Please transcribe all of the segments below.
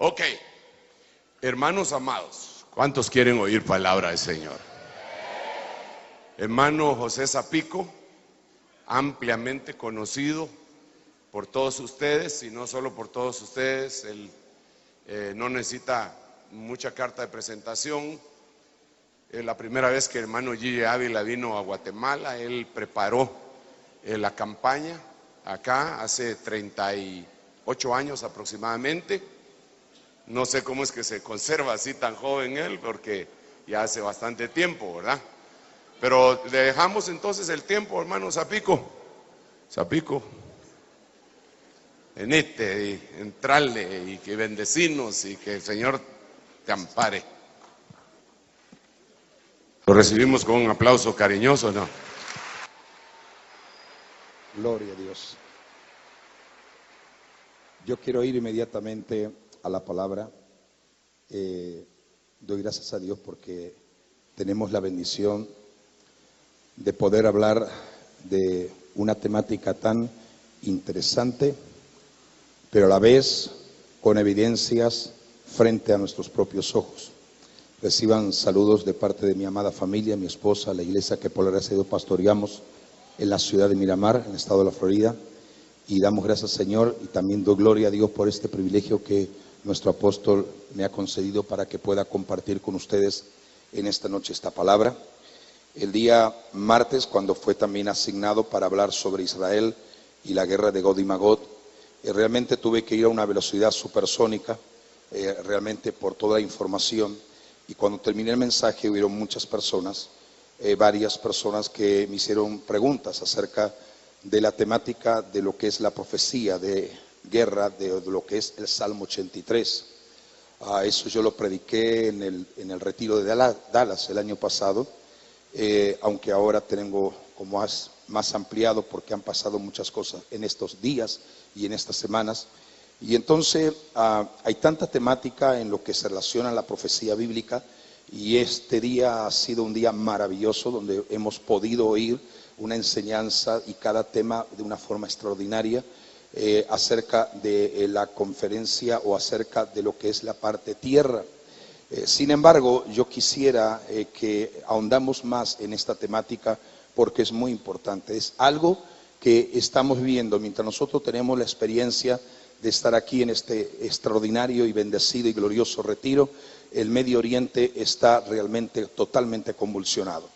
Ok, hermanos amados, ¿cuántos quieren oír palabra del Señor? Hermano José Zapico, ampliamente conocido por todos ustedes, y no solo por todos ustedes. Él no necesita mucha carta de presentación. La primera vez que el hermano Gigi Ávila vino a Guatemala, él preparó la campaña acá hace 38 años aproximadamente. No sé cómo es que se conserva así tan joven él, porque ya hace bastante tiempo, ¿verdad? Pero le dejamos entonces el tiempo, hermano Zapico. Zapico, venite y entrarle y que bendecinos y que el Señor te ampare. Lo recibimos con un aplauso cariñoso, ¿no? Gloria a Dios. Yo quiero ir inmediatamente a la palabra. Doy gracias a Dios porque tenemos la bendición de poder hablar de una temática tan interesante, pero a la vez con evidencias frente a nuestros propios ojos. Reciban saludos de parte de mi amada familia, mi esposa, la iglesia que por la gracia de Dios pastoreamos en la ciudad de Miramar, en el estado de la Florida, y damos gracias al Señor y también doy gloria a Dios por este privilegio que nuestro apóstol me ha concedido para que pueda compartir con ustedes en esta noche esta palabra. El día martes, cuando fue también asignado para hablar sobre Israel y la guerra de Gog y Magog, realmente tuve que ir a una velocidad supersónica, realmente por toda la información, y cuando terminé el mensaje hubieron muchas personas, varias personas que me hicieron preguntas acerca de la temática de lo que es la profecía de guerra, de lo que es el Salmo 83. Eso yo lo prediqué en el retiro de Dallas el año pasado, aunque ahora tengo como más ampliado porque han pasado muchas cosas en estos días y en estas semanas. Y entonces hay tanta temática en lo que se relaciona a la profecía bíblica, y este día ha sido un día maravilloso donde hemos podido oír una enseñanza y cada tema de una forma extraordinaria acerca de la conferencia o acerca de lo que es la parte tierra. Sin embargo, yo quisiera que ahondamos más en esta temática porque es muy importante. Es algo que estamos viviendo mientras nosotros tenemos la experiencia de estar aquí en este extraordinario y bendecido y glorioso retiro. El Medio Oriente está realmente totalmente convulsionado.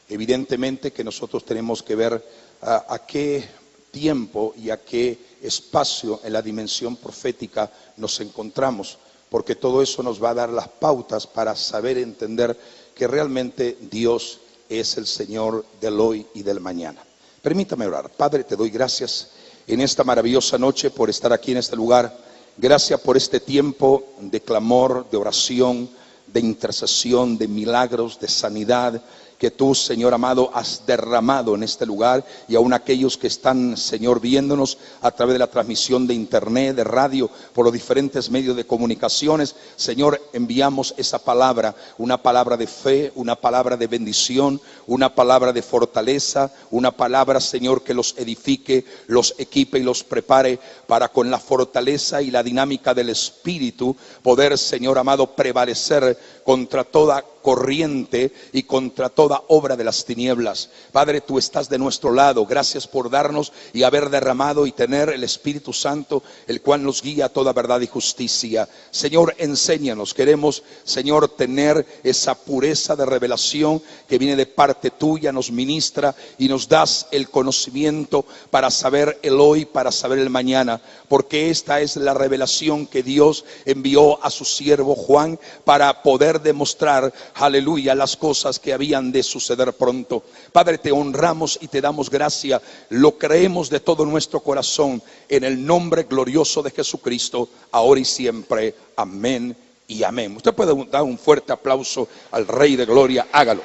Evidentemente que nosotros tenemos que ver a qué tiempo y a qué espacio en la dimensión profética nos encontramos, porque todo eso nos va a dar las pautas para saber entender que realmente Dios es el Señor del hoy y del mañana. Permítame orar. Padre, te doy gracias en esta maravillosa noche por estar aquí en este lugar. Gracias por este tiempo de clamor, de oración, de intercesión, de milagros, de sanidad que tú, Señor amado, has derramado en este lugar, y aún aquellos que están, Señor, viéndonos a través de la transmisión de internet, de radio, por los diferentes medios de comunicaciones. Señor, enviamos esa palabra, una palabra de fe, una palabra de bendición, una palabra de fortaleza, una palabra, Señor, que los edifique, los equipe y los prepare para, con la fortaleza y la dinámica del Espíritu, poder, Señor amado, prevalecer contra toda corriente y contra toda obra de las tinieblas. Padre, tú estás de nuestro lado. Gracias por darnos y haber derramado y tener el Espíritu Santo, el cual nos guía a toda verdad y justicia. Señor, enséñanos. Queremos, Señor, tener esa pureza de revelación que viene de parte tuya, nos ministra y nos das el conocimiento para saber el hoy, para saber el mañana, porque esta es la revelación que Dios envió a su siervo Juan para poder demostrar, aleluya, las cosas que habían de suceder pronto. Padre, te honramos y te damos gracia. Lo creemos de todo nuestro corazón en el nombre glorioso de Jesucristo, ahora y siempre. Amén y amén. Usted puede dar un fuerte aplauso al Rey de Gloria. Hágalo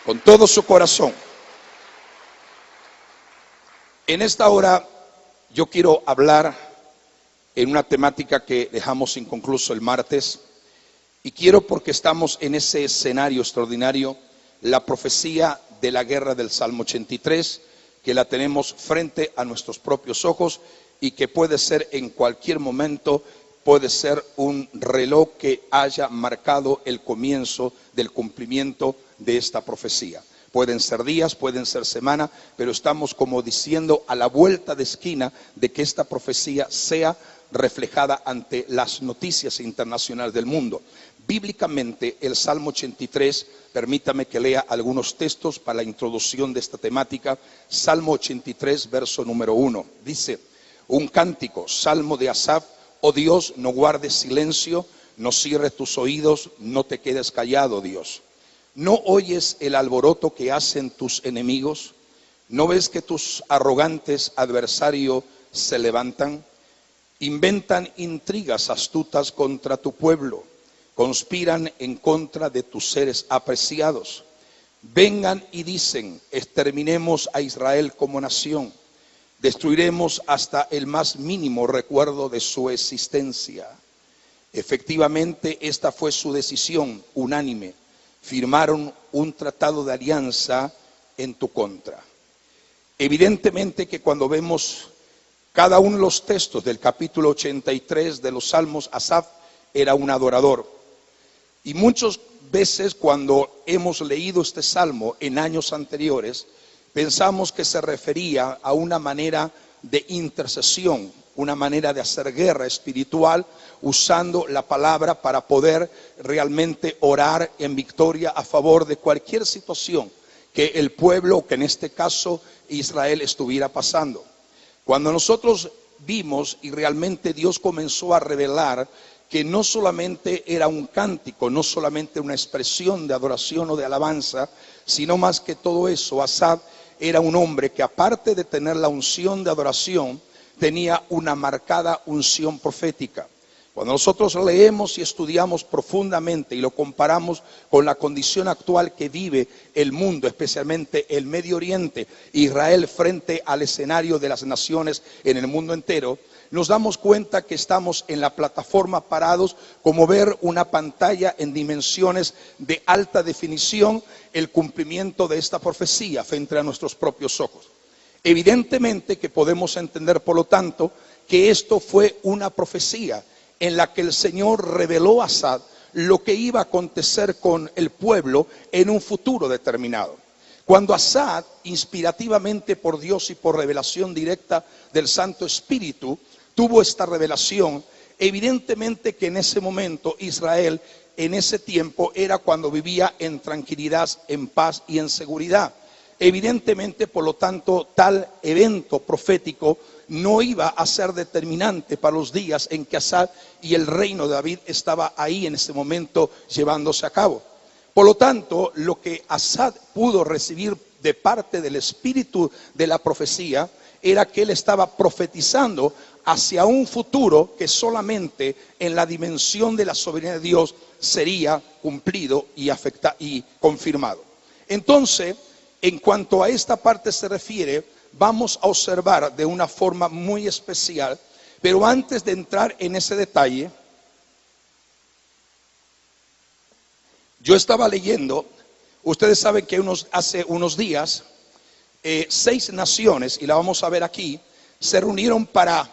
con todo su corazón. En esta hora yo quiero hablar en una temática que dejamos inconcluso el martes, y quiero, porque estamos en ese escenario extraordinario, la profecía de la guerra del Salmo 83, que la tenemos frente a nuestros propios ojos, y que puede ser en cualquier momento, puede ser un reloj que haya marcado el comienzo del cumplimiento de esta profecía. Pueden ser días, pueden ser semanas, pero estamos como diciendo a la vuelta de esquina de que esta profecía sea reflejada ante las noticias internacionales del mundo. Bíblicamente, el Salmo 83, permítame que lea algunos textos para la introducción de esta temática. Salmo 83, verso número 1, dice: un cántico, salmo de Asaf. Oh Dios, no guardes silencio, no cierres tus oídos, no te quedes callado, Dios. ¿No oyes el alboroto que hacen tus enemigos? ¿No ves que tus arrogantes adversarios se levantan? Inventan intrigas astutas contra tu pueblo, conspiran en contra de tus seres apreciados. Vengan y dicen: exterminemos a Israel como nación, destruiremos hasta el más mínimo recuerdo de su existencia. Efectivamente, esta fue su decisión unánime. Firmaron un tratado de alianza en tu contra. Evidentemente que cuando vemos cada uno de los textos del capítulo 83 de los Salmos, Asaf era un adorador. Y muchas veces cuando hemos leído este salmo en años anteriores, pensamos que se refería a una manera de intercesión, una manera de hacer guerra espiritual, usando la palabra para poder realmente orar en victoria a favor de cualquier situación que el pueblo, que en este caso Israel, estuviera pasando. Cuando nosotros vimos y realmente Dios comenzó a revelar que no solamente era un cántico, no solamente una expresión de adoración o de alabanza, sino más que todo eso, Asaf era un hombre que, aparte de tener la unción de adoración, tenía una marcada unción profética. Cuando nosotros leemos y estudiamos profundamente y lo comparamos con la condición actual que vive el mundo, especialmente el Medio Oriente, Israel frente al escenario de las naciones en el mundo entero, nos damos cuenta que estamos en la plataforma parados, como ver una pantalla en dimensiones de alta definición, el cumplimiento de esta profecía frente a nuestros propios ojos. Evidentemente que podemos entender, por lo tanto, que esto fue una profecía en la que el Señor reveló a Asaf lo que iba a acontecer con el pueblo en un futuro determinado. Cuando Asaf, inspirativamente por Dios y por revelación directa del Santo Espíritu, tuvo esta revelación, evidentemente que en ese momento Israel, en ese tiempo, era cuando vivía en tranquilidad, en paz y en seguridad. Evidentemente, por lo tanto, tal evento profético no iba a ser determinante para los días en que Asaf y el reino de David estaba ahí en ese momento llevándose a cabo. Por lo tanto, lo que Asaf pudo recibir de parte del espíritu de la profecía era que él estaba profetizando hacia un futuro que solamente en la dimensión de la soberanía de Dios sería cumplido y confirmado. Entonces, en cuanto a esta parte se refiere, vamos a observar de una forma muy especial, pero antes de entrar en ese detalle, yo estaba leyendo, ustedes saben que hace unos días, 6 naciones, y la vamos a ver aquí, se reunieron para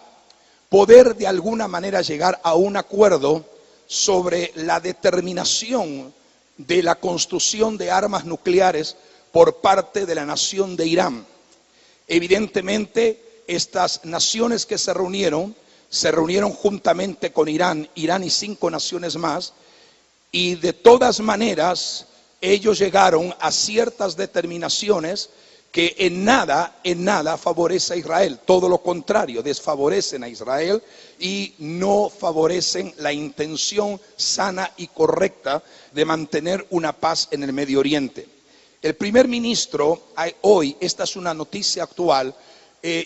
poder de alguna manera llegar a un acuerdo sobre la determinación de la construcción de armas nucleares por parte de la nación de Irán. Evidentemente, estas naciones que se reunieron juntamente con Irán y 5 naciones más, y de todas maneras ellos llegaron a ciertas determinaciones que en nada favorece a Israel, todo lo contrario, desfavorecen a Israel y no favorecen la intención sana y correcta de mantener una paz en el Medio Oriente. El primer ministro, hoy, esta es una noticia actual,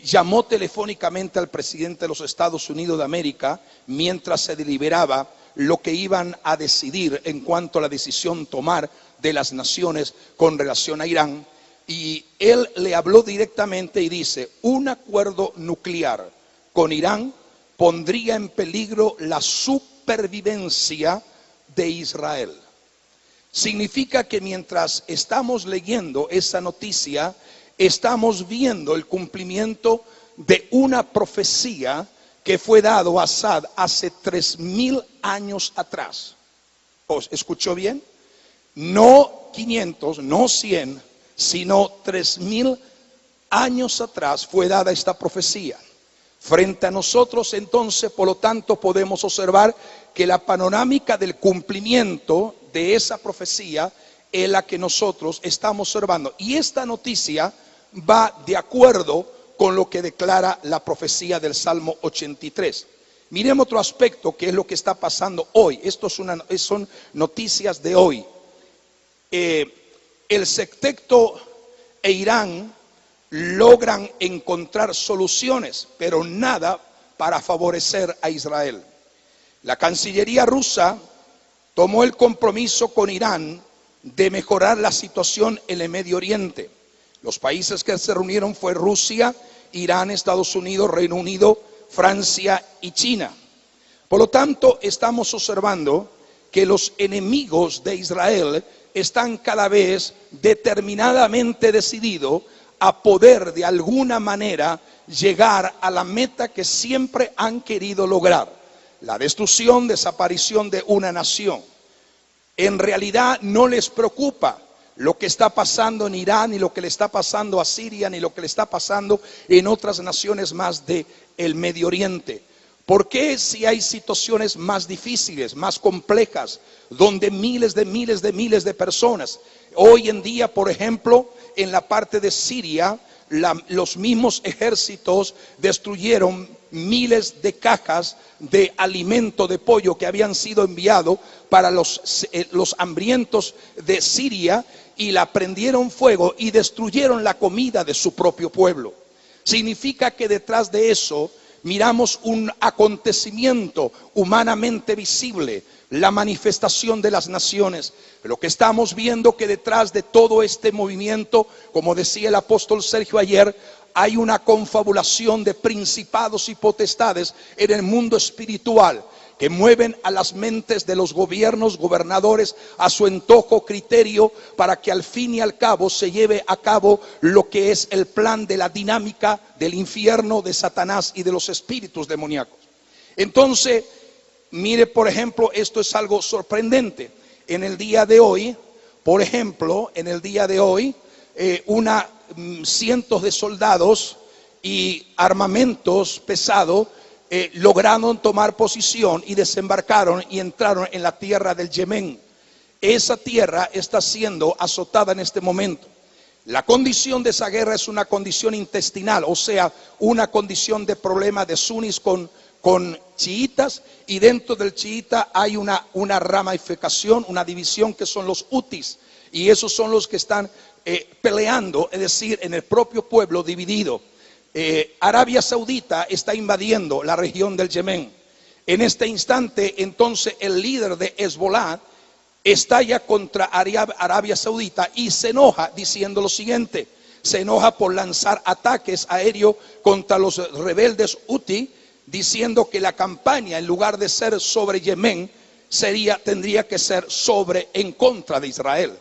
llamó telefónicamente al presidente de los Estados Unidos de América mientras se deliberaba lo que iban a decidir en cuanto a la decisión tomar de las naciones con relación a Irán. Y él le habló directamente y dice: un acuerdo nuclear con Irán pondría en peligro la supervivencia de Israel. Significa que mientras estamos leyendo esa noticia, estamos viendo el cumplimiento de una profecía que fue dado a Asad hace 3000 años atrás. ¿Os escuchó bien? No 500, no 100, sino 3000 años atrás fue dada esta profecía. Frente a nosotros entonces, por lo tanto, podemos observar que la panorámica del cumplimiento de esa profecía es la que nosotros estamos observando. Y esta noticia va de acuerdo con lo que declara la profecía del Salmo 83. Miremos otro aspecto que es lo que está pasando hoy. Son noticias de hoy. El sexteto e Irán logran encontrar soluciones, pero nada para favorecer a Israel. La Cancillería rusa tomó el compromiso con Irán de mejorar la situación en el Medio Oriente. Los países que se reunieron fue Rusia, Irán, Estados Unidos, Reino Unido, Francia y China. Por lo tanto, estamos observando que los enemigos de Israel están cada vez determinadamente decididos a poder de alguna manera llegar a la meta que siempre han querido lograr: la destrucción, desaparición de una nación. En realidad no les preocupa lo que está pasando en Irán, ni lo que le está pasando a Siria, ni lo que le está pasando en otras naciones más del Medio Oriente. ¿Por qué si hay situaciones más difíciles, más complejas, donde miles de personas? Hoy en día, por ejemplo, en la parte de Siria, los mismos ejércitos destruyeron miles de cajas de alimento de pollo que habían sido enviados para los hambrientos de Siria, y la prendieron fuego y destruyeron la comida de su propio pueblo. Significa que detrás de eso miramos un acontecimiento humanamente visible, la manifestación de las naciones. Lo que estamos viendo que detrás de todo este movimiento, como decía el apóstol Sergio ayer, hay una confabulación de principados y potestades en el mundo espiritual que mueven a las mentes de los gobernadores a su antojo, criterio, para que al fin y al cabo se lleve a cabo lo que es el plan de la dinámica del infierno, de Satanás y de los espíritus demoníacos. Entonces, mire, por ejemplo, esto es algo sorprendente. En el día de hoy, por ejemplo, cientos de soldados y armamentos pesados lograron tomar posición y desembarcaron y entraron en la tierra del Yemen. Esa tierra está siendo azotada en este momento. La condición de esa guerra es una condición intestinal, o sea, una condición de problema de sunis con chiitas, y dentro del chiita hay una ramificación, una división que son los hutis, y esos son los que están peleando, es decir, en el propio pueblo dividido. Arabia Saudita está invadiendo la región del Yemen. En este instante, entonces, el líder de Hezbollah estalla contra Arabia Saudita y se enoja diciendo lo siguiente: se enoja por lanzar ataques aéreos contra los rebeldes Houthi, diciendo que la campaña, en lugar de ser sobre Yemen, tendría que ser en contra de Israel.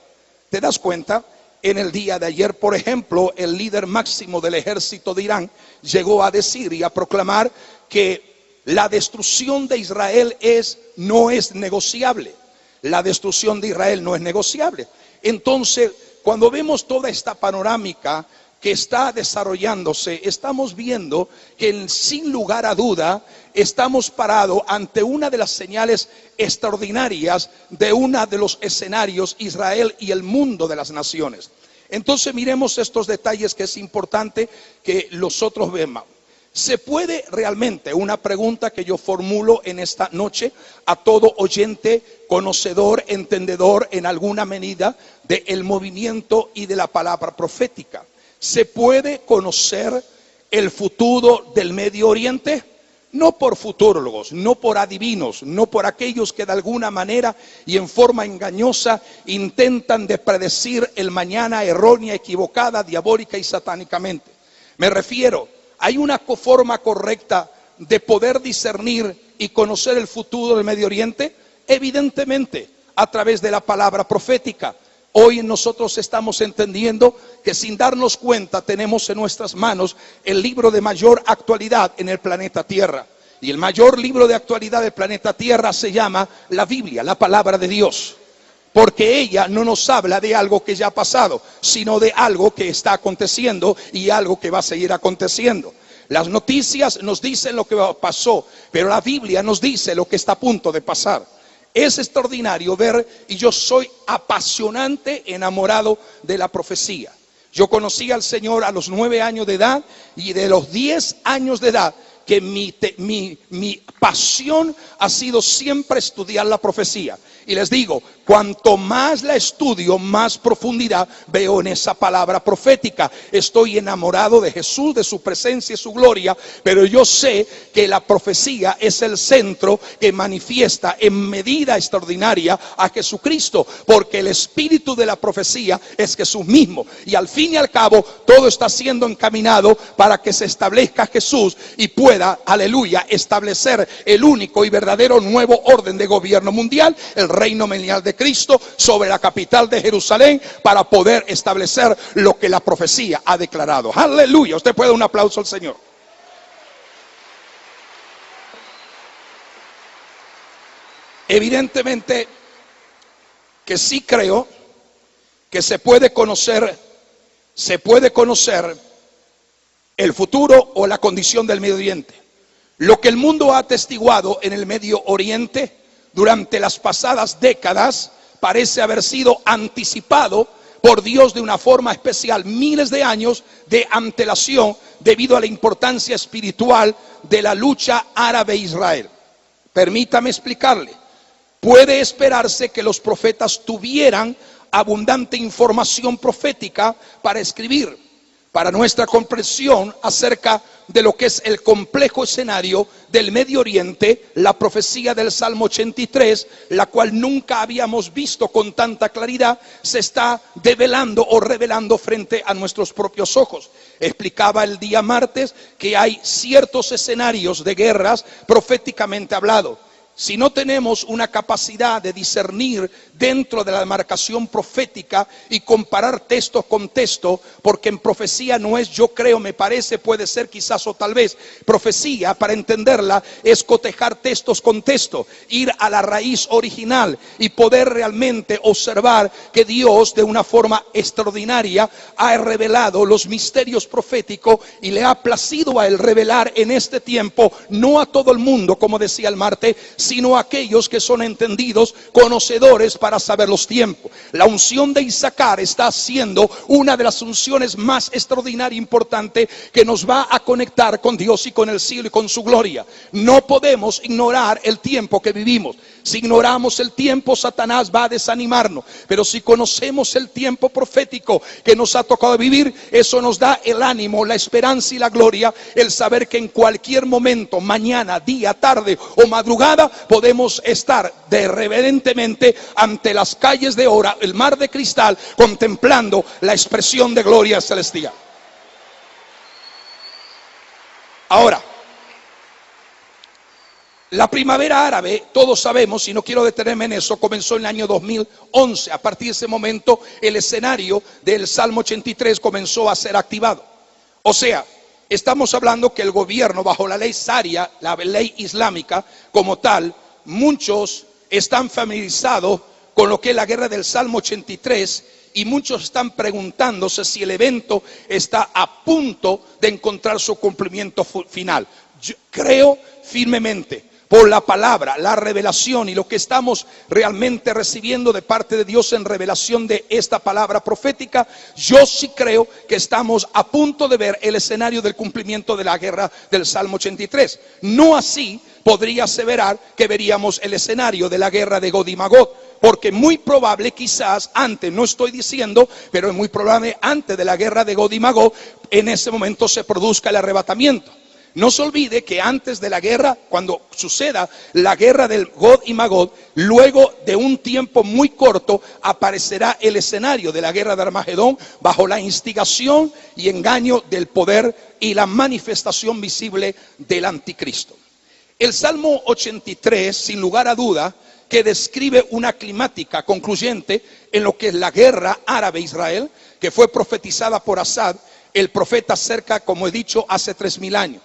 ¿Te das cuenta? En el día de ayer, por ejemplo, el líder máximo del ejército de Irán llegó a decir y a proclamar que la destrucción de Israel no es negociable. La destrucción de Israel no es negociable. Entonces, cuando vemos toda esta panorámica que está desarrollándose, estamos viendo que sin lugar a duda estamos parados ante una de las señales extraordinarias de uno de los escenarios, Israel y el mundo de las naciones. Entonces miremos estos detalles que es importante que nosotros veamos. ¿Se puede realmente, una pregunta que yo formulo en esta noche a todo oyente, conocedor, entendedor en alguna medida del movimiento y de la palabra profética? ¿Se puede conocer el futuro del Medio Oriente? No por futurólogos, no por adivinos, no por aquellos que de alguna manera y en forma engañosa intentan de predecir el mañana errónea, equivocada, diabólica y satánicamente. Me refiero, ¿hay una forma correcta de poder discernir y conocer el futuro del Medio Oriente? Evidentemente, a través de la palabra profética. Hoy nosotros estamos entendiendo que sin darnos cuenta tenemos en nuestras manos el libro de mayor actualidad en el planeta Tierra. Y el mayor libro de actualidad del planeta Tierra se llama la Biblia, la palabra de Dios. Porque ella no nos habla de algo que ya ha pasado, sino de algo que está aconteciendo y algo que va a seguir aconteciendo. Las noticias nos dicen lo que pasó, pero la Biblia nos dice lo que está a punto de pasar. Es extraordinario ver, y yo soy apasionante, enamorado de la profecía. Yo conocí al Señor a los 9 años de edad, y de los 10 años de edad que mi pasión ha sido siempre estudiar la profecía. Y les digo, cuanto más la estudio, más profundidad veo en esa palabra profética. Estoy enamorado de Jesús, de su presencia y su gloria, pero yo sé que la profecía es el centro que manifiesta en medida extraordinaria a Jesucristo, porque el espíritu de la profecía es Jesús mismo. Y al fin y al cabo, todo está siendo encaminado para que se establezca Jesús y pueda, aleluya, establecer el único y verdadero nuevo orden de gobierno mundial, el reino milenial de Cristo sobre la capital de Jerusalén, para poder establecer lo que la profecía ha declarado. Aleluya. Usted puede dar un aplauso al Señor. Evidentemente que sí creo que se puede conocer el futuro o la condición del Medio Oriente. Lo que el mundo ha atestiguado en el Medio Oriente durante las pasadas décadas parece haber sido anticipado por Dios de una forma especial, miles de años de antelación, debido a la importancia espiritual de la lucha árabe-Israel. Permítame explicarle. Puede esperarse que los profetas tuvieran abundante información profética para escribir, para nuestra comprensión acerca de lo que es el complejo escenario del Medio Oriente. La profecía del Salmo 83, la cual nunca habíamos visto con tanta claridad, se está develando o revelando frente a nuestros propios ojos. Explicaba el día martes que hay ciertos escenarios de guerras proféticamente hablado. Si no tenemos una capacidad de discernir dentro de la demarcación profética y comparar texto con texto, porque en profecía no es yo creo, me parece, puede ser quizás o tal vez. Profecía, para entenderla, es cotejar textos con texto, ir a la raíz original y poder realmente observar que Dios de una forma extraordinaria ha revelado los misterios proféticos y le ha placido a él revelar en este tiempo, no a todo el mundo, como decía el martes, sino a aquellos que son entendidos, conocedores para saber los tiempos. La unción de Isaacar está siendo una de las unciones más extraordinarias e importantes que nos va a conectar con Dios y con el cielo y con su gloria. No podemos ignorar el tiempo que vivimos. Si ignoramos el tiempo, Satanás va a desanimarnos. Pero si conocemos el tiempo profético que nos ha tocado vivir, eso nos da el ánimo, la esperanza y la gloria, el saber que en cualquier momento, mañana, día, tarde o madrugada, podemos estar reverentemente ante las calles de oro, el mar de cristal, contemplando la expresión de gloria celestial. Ahora, la primavera árabe, todos sabemos, y no quiero detenerme en eso, comenzó en el año 2011. A partir de ese momento, el escenario del Salmo 83 comenzó a ser activado. O sea, estamos hablando que el gobierno, bajo la ley Sharia, la ley islámica como tal, muchos están familiarizados con lo que es la guerra del Salmo 83, y muchos están preguntándose si el evento está a punto de encontrar su cumplimiento final. Yo creo firmemente, por la palabra, la revelación y lo que estamos realmente recibiendo de parte de Dios en revelación de esta palabra profética, yo sí creo que estamos a punto de ver el escenario del cumplimiento de la guerra del Salmo 83. No así podría aseverar que veríamos el escenario de la guerra de Gog y Magog, porque muy probable, quizás antes, no estoy diciendo, pero es muy probable antes de la guerra de Gog y Magog, en ese momento se produzca el arrebatamiento. No se olvide que antes de la guerra, cuando suceda la guerra del Gog y Magog, luego de un tiempo muy corto aparecerá el escenario de la guerra de Armagedón, bajo la instigación y engaño del poder y la manifestación visible del anticristo. El Salmo 83, sin lugar a duda, que describe una climática concluyente en lo que es la guerra árabe-Israel, que fue profetizada por Asad, el profeta, cerca, como he dicho, hace 3000 años.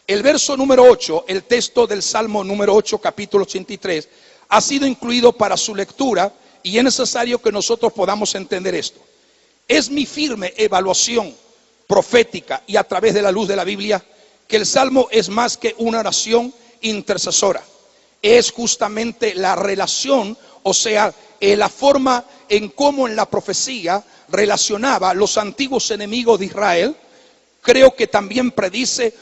El verso número 8, el texto del Salmo número 8, capítulo 83, ha sido incluido para su lectura y es necesario que nosotros podamos entender esto. Es mi firme evaluación profética y a través de la luz de la Biblia que el Salmo es más que una oración intercesora. Es justamente la relación, o sea, la forma en cómo en la profecía relacionaba los antiguos enemigos de Israel. Creo que también predice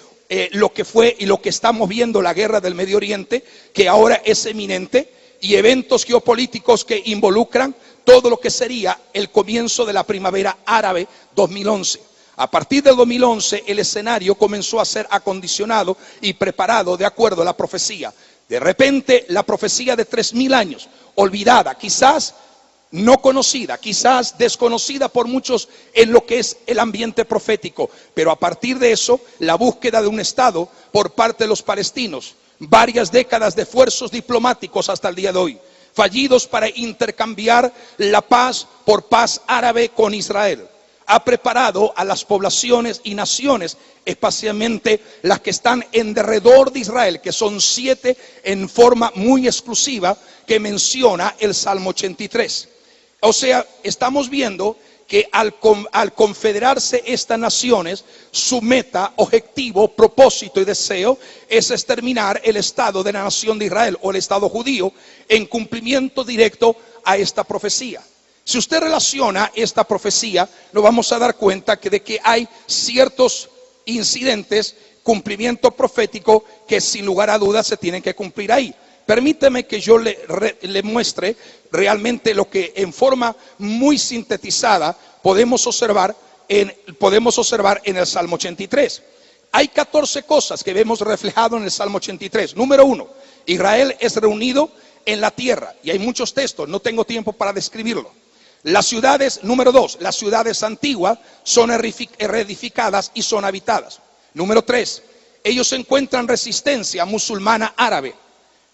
lo que fue y lo que estamos viendo, la guerra del Medio Oriente, que ahora es eminente, y eventos geopolíticos que involucran todo lo que sería el comienzo de la primavera árabe 2011. A partir del 2011 el escenario comenzó a ser acondicionado y preparado de acuerdo a la profecía. De repente la profecía de 3000 años, olvidada, quizás no conocida, quizás desconocida por muchos en lo que es el ambiente profético, pero a partir de eso la búsqueda de un Estado por parte de los palestinos, varias décadas de esfuerzos diplomáticos hasta el día de hoy, fallidos para intercambiar la paz por paz árabe con Israel, ha preparado a las poblaciones y naciones, especialmente las que están en derredor de Israel, que son 7 en forma muy exclusiva, que menciona el Salmo 83. O sea, estamos viendo que al confederarse estas naciones, su meta, objetivo, propósito y deseo es exterminar el Estado de la nación de Israel o el Estado judío en cumplimiento directo a esta profecía. Si usted relaciona esta profecía, nos vamos a dar cuenta de que hay ciertos incidentes, cumplimiento profético, que sin lugar a dudas se tienen que cumplir ahí. Permíteme que yo le muestre realmente lo que en forma muy sintetizada podemos observar en el Salmo 83. Hay 14 cosas que vemos reflejado en el Salmo 83. Número 1, Israel es reunido en la tierra, y hay muchos textos, no tengo tiempo para describirlo. Las ciudades, número 2, las ciudades antiguas son reedificadas y son habitadas. Número 3, ellos encuentran resistencia musulmana árabe.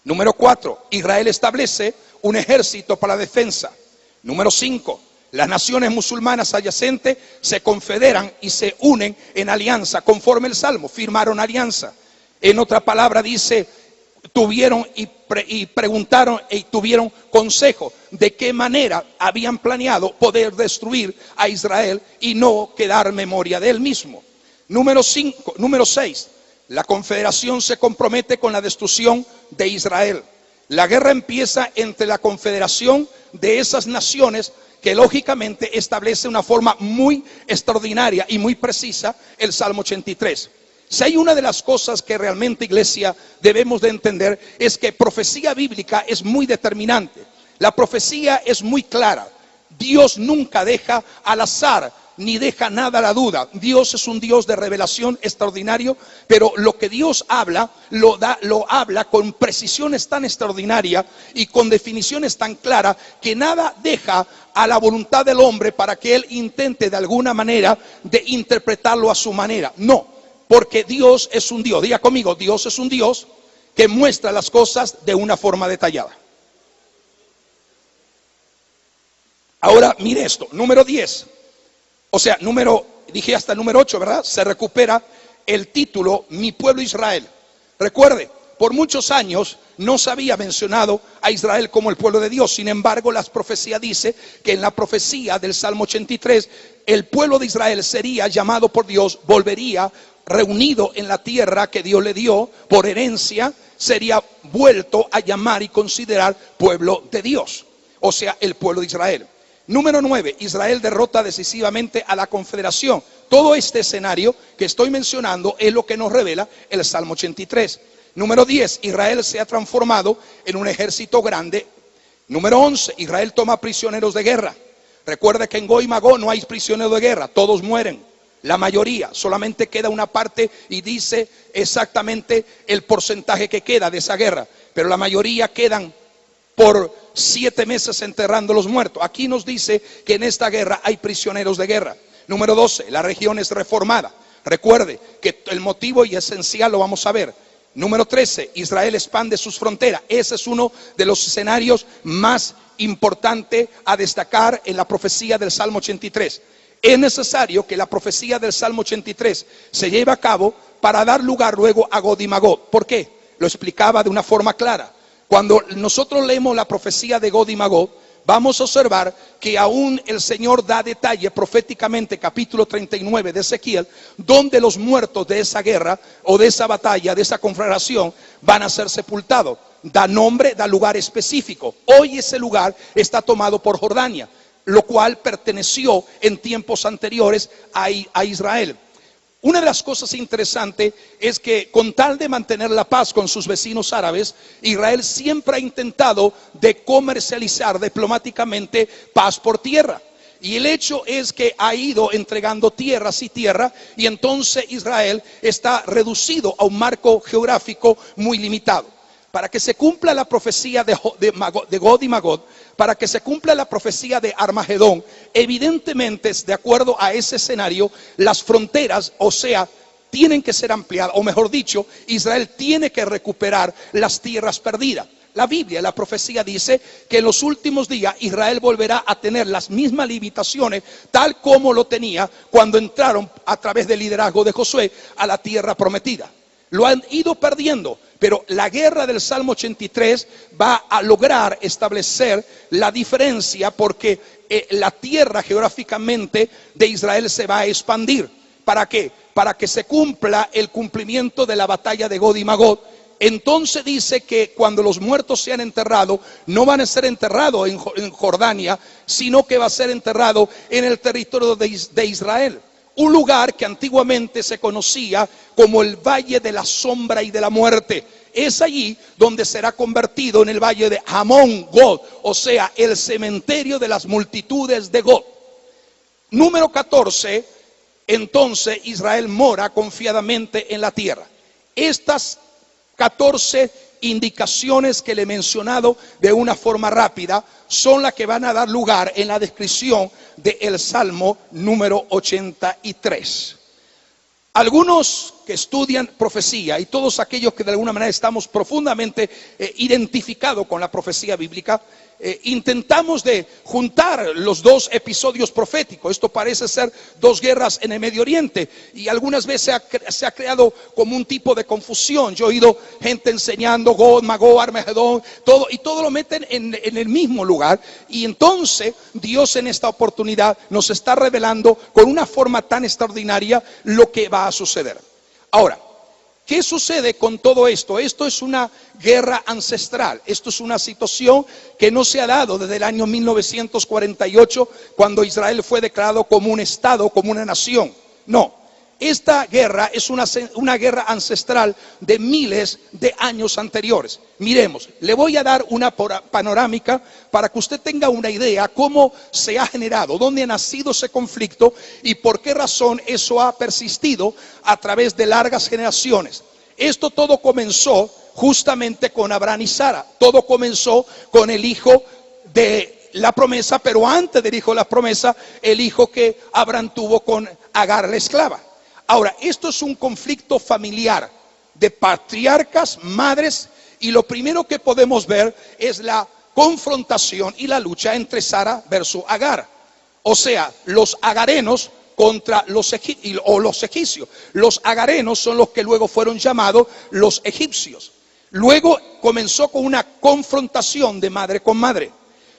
Número 4, Israel establece un ejército para la defensa. Número 5, las naciones musulmanas adyacentes se confederan y se unen en alianza conforme el Salmo, firmaron alianza. En otra palabra dice, tuvieron y preguntaron y tuvieron consejo de qué manera habían planeado poder destruir a Israel y no quedar memoria de él mismo. Número 6, la confederación se compromete con la destrucción de Israel. La guerra empieza entre la confederación de esas naciones que lógicamente establece una forma muy extraordinaria y muy precisa el Salmo 83. Si hay una de las cosas que realmente, iglesia, debemos de entender, es que profecía bíblica es muy determinante. La profecía es muy clara. Dios nunca deja al azar ni deja nada a la duda. Dios es un Dios de revelación extraordinario, pero lo que Dios habla, lo habla con precisiones tan extraordinarias y con definiciones tan claras que nada deja a la voluntad del hombre para que él intente de alguna manera de interpretarlo a su manera. No. Porque Dios es un Dios, diga conmigo, Dios es un Dios que muestra las cosas de una forma detallada. Ahora mire esto, número 10, o sea, dije hasta el número 8, ¿verdad? Se recupera el título, mi pueblo Israel. Recuerde, por muchos años no se había mencionado a Israel como el pueblo de Dios. Sin embargo, la profecía dice que en la profecía del Salmo 83, el pueblo de Israel sería llamado por Dios, volvería reunido en la tierra que Dios le dio por herencia, sería vuelto a llamar y considerar pueblo de Dios, o sea, el pueblo de Israel. Número 9, Israel derrota decisivamente a la confederación. Todo este escenario que estoy mencionando es lo que nos revela el Salmo 83. Número 10, Israel se ha transformado en un ejército grande. Número 11, Israel toma prisioneros de guerra. Recuerde que en Gog y Magog no hay prisioneros de guerra, todos mueren. La mayoría, solamente queda una parte y dice exactamente el porcentaje que queda de esa guerra. Pero la mayoría quedan por 7 meses enterrando a los muertos. Aquí nos dice que en esta guerra hay prisioneros de guerra. Número 12, la región es reformada. Recuerde que el motivo y esencial lo vamos a ver. Número 13, Israel expande sus fronteras. Ese es uno de los escenarios más importantes a destacar en la profecía del Salmo 83. Es necesario que la profecía del Salmo 83 se lleve a cabo para dar lugar luego a Gog y Magog. ¿Por qué? Lo explicaba de una forma clara. Cuando nosotros leemos la profecía de Gog y Magog, vamos a observar que aún el Señor da detalle proféticamente, capítulo 39 de Ezequiel, donde los muertos de esa guerra o de esa batalla, de esa conflagración, van a ser sepultados. Da nombre, da lugar específico. Hoy ese lugar está tomado por Jordania, lo cual perteneció en tiempos anteriores a Israel. Una de las cosas interesantes es que con tal de mantener la paz con sus vecinos árabes, Israel siempre ha intentado de comercializar diplomáticamente paz por tierra. Y el hecho es que ha ido entregando tierras y tierra, y entonces Israel está reducido a un marco geográfico muy limitado. Para que se cumpla la profecía de Gog y Magog, para que se cumpla la profecía de Armagedón, evidentemente, de acuerdo a ese escenario, las fronteras, o sea, tienen que ser ampliadas, o mejor dicho, Israel tiene que recuperar las tierras perdidas. La Biblia, la profecía dice que en los últimos días Israel volverá a tener las mismas limitaciones tal como lo tenía cuando entraron a través del liderazgo de Josué a la tierra prometida. Lo han ido perdiendo, pero la guerra del Salmo 83 va a lograr establecer la diferencia, porque la tierra geográficamente de Israel se va a expandir. ¿Para qué? Para que se cumpla el cumplimiento de la batalla de Gog y Magog. Entonces dice que cuando los muertos sean enterrados, no van a ser enterrados en Jordania, sino que va a ser enterrado en el territorio de Israel. Un lugar que antiguamente se conocía como el Valle de la Sombra y de la Muerte. Es allí donde será convertido en el Valle de Hamón Gog, o sea, el cementerio de las multitudes de Gog. Número 14, entonces Israel mora confiadamente en la tierra. Estas 14 indicaciones que le he mencionado de una forma rápida son las que van a dar lugar en la descripción del Salmo número 83. Algunos que estudian profecía y todos aquellos que de alguna manera estamos profundamente identificados con la profecía bíblica, intentamos de juntar los dos episodios proféticos. Esto parece ser dos guerras en el Medio Oriente, y algunas veces se ha creado como un tipo de confusión. Yo he oído gente enseñando Gog, Magog, Armagedón, todo lo meten en el mismo lugar. Y entonces Dios en esta oportunidad nos está revelando con una forma tan extraordinaria lo que va a suceder. Ahora, ¿qué sucede con todo esto? Esto es una guerra ancestral. Esto es una situación que no se ha dado desde el año 1948, cuando Israel fue declarado como un estado, como una nación. No, esta guerra es una guerra ancestral de miles de años anteriores. Miremos, le voy a dar una panorámica para que usted tenga una idea cómo se ha generado, dónde ha nacido ese conflicto y por qué razón eso ha persistido a través de largas generaciones. Esto todo comenzó justamente con Abraham y Sara. Todo comenzó con el hijo de la promesa, pero antes del hijo de la promesa, el hijo que Abraham tuvo con Agar, la esclava. Ahora, esto es un conflicto familiar de patriarcas, madres, y lo primero que podemos ver es la confrontación y la lucha entre Sara versus Agar. O sea, los agarenos contra los egipcios. Los agarenos son los que luego fueron llamados los egipcios. Luego comenzó con una confrontación de madre con madre.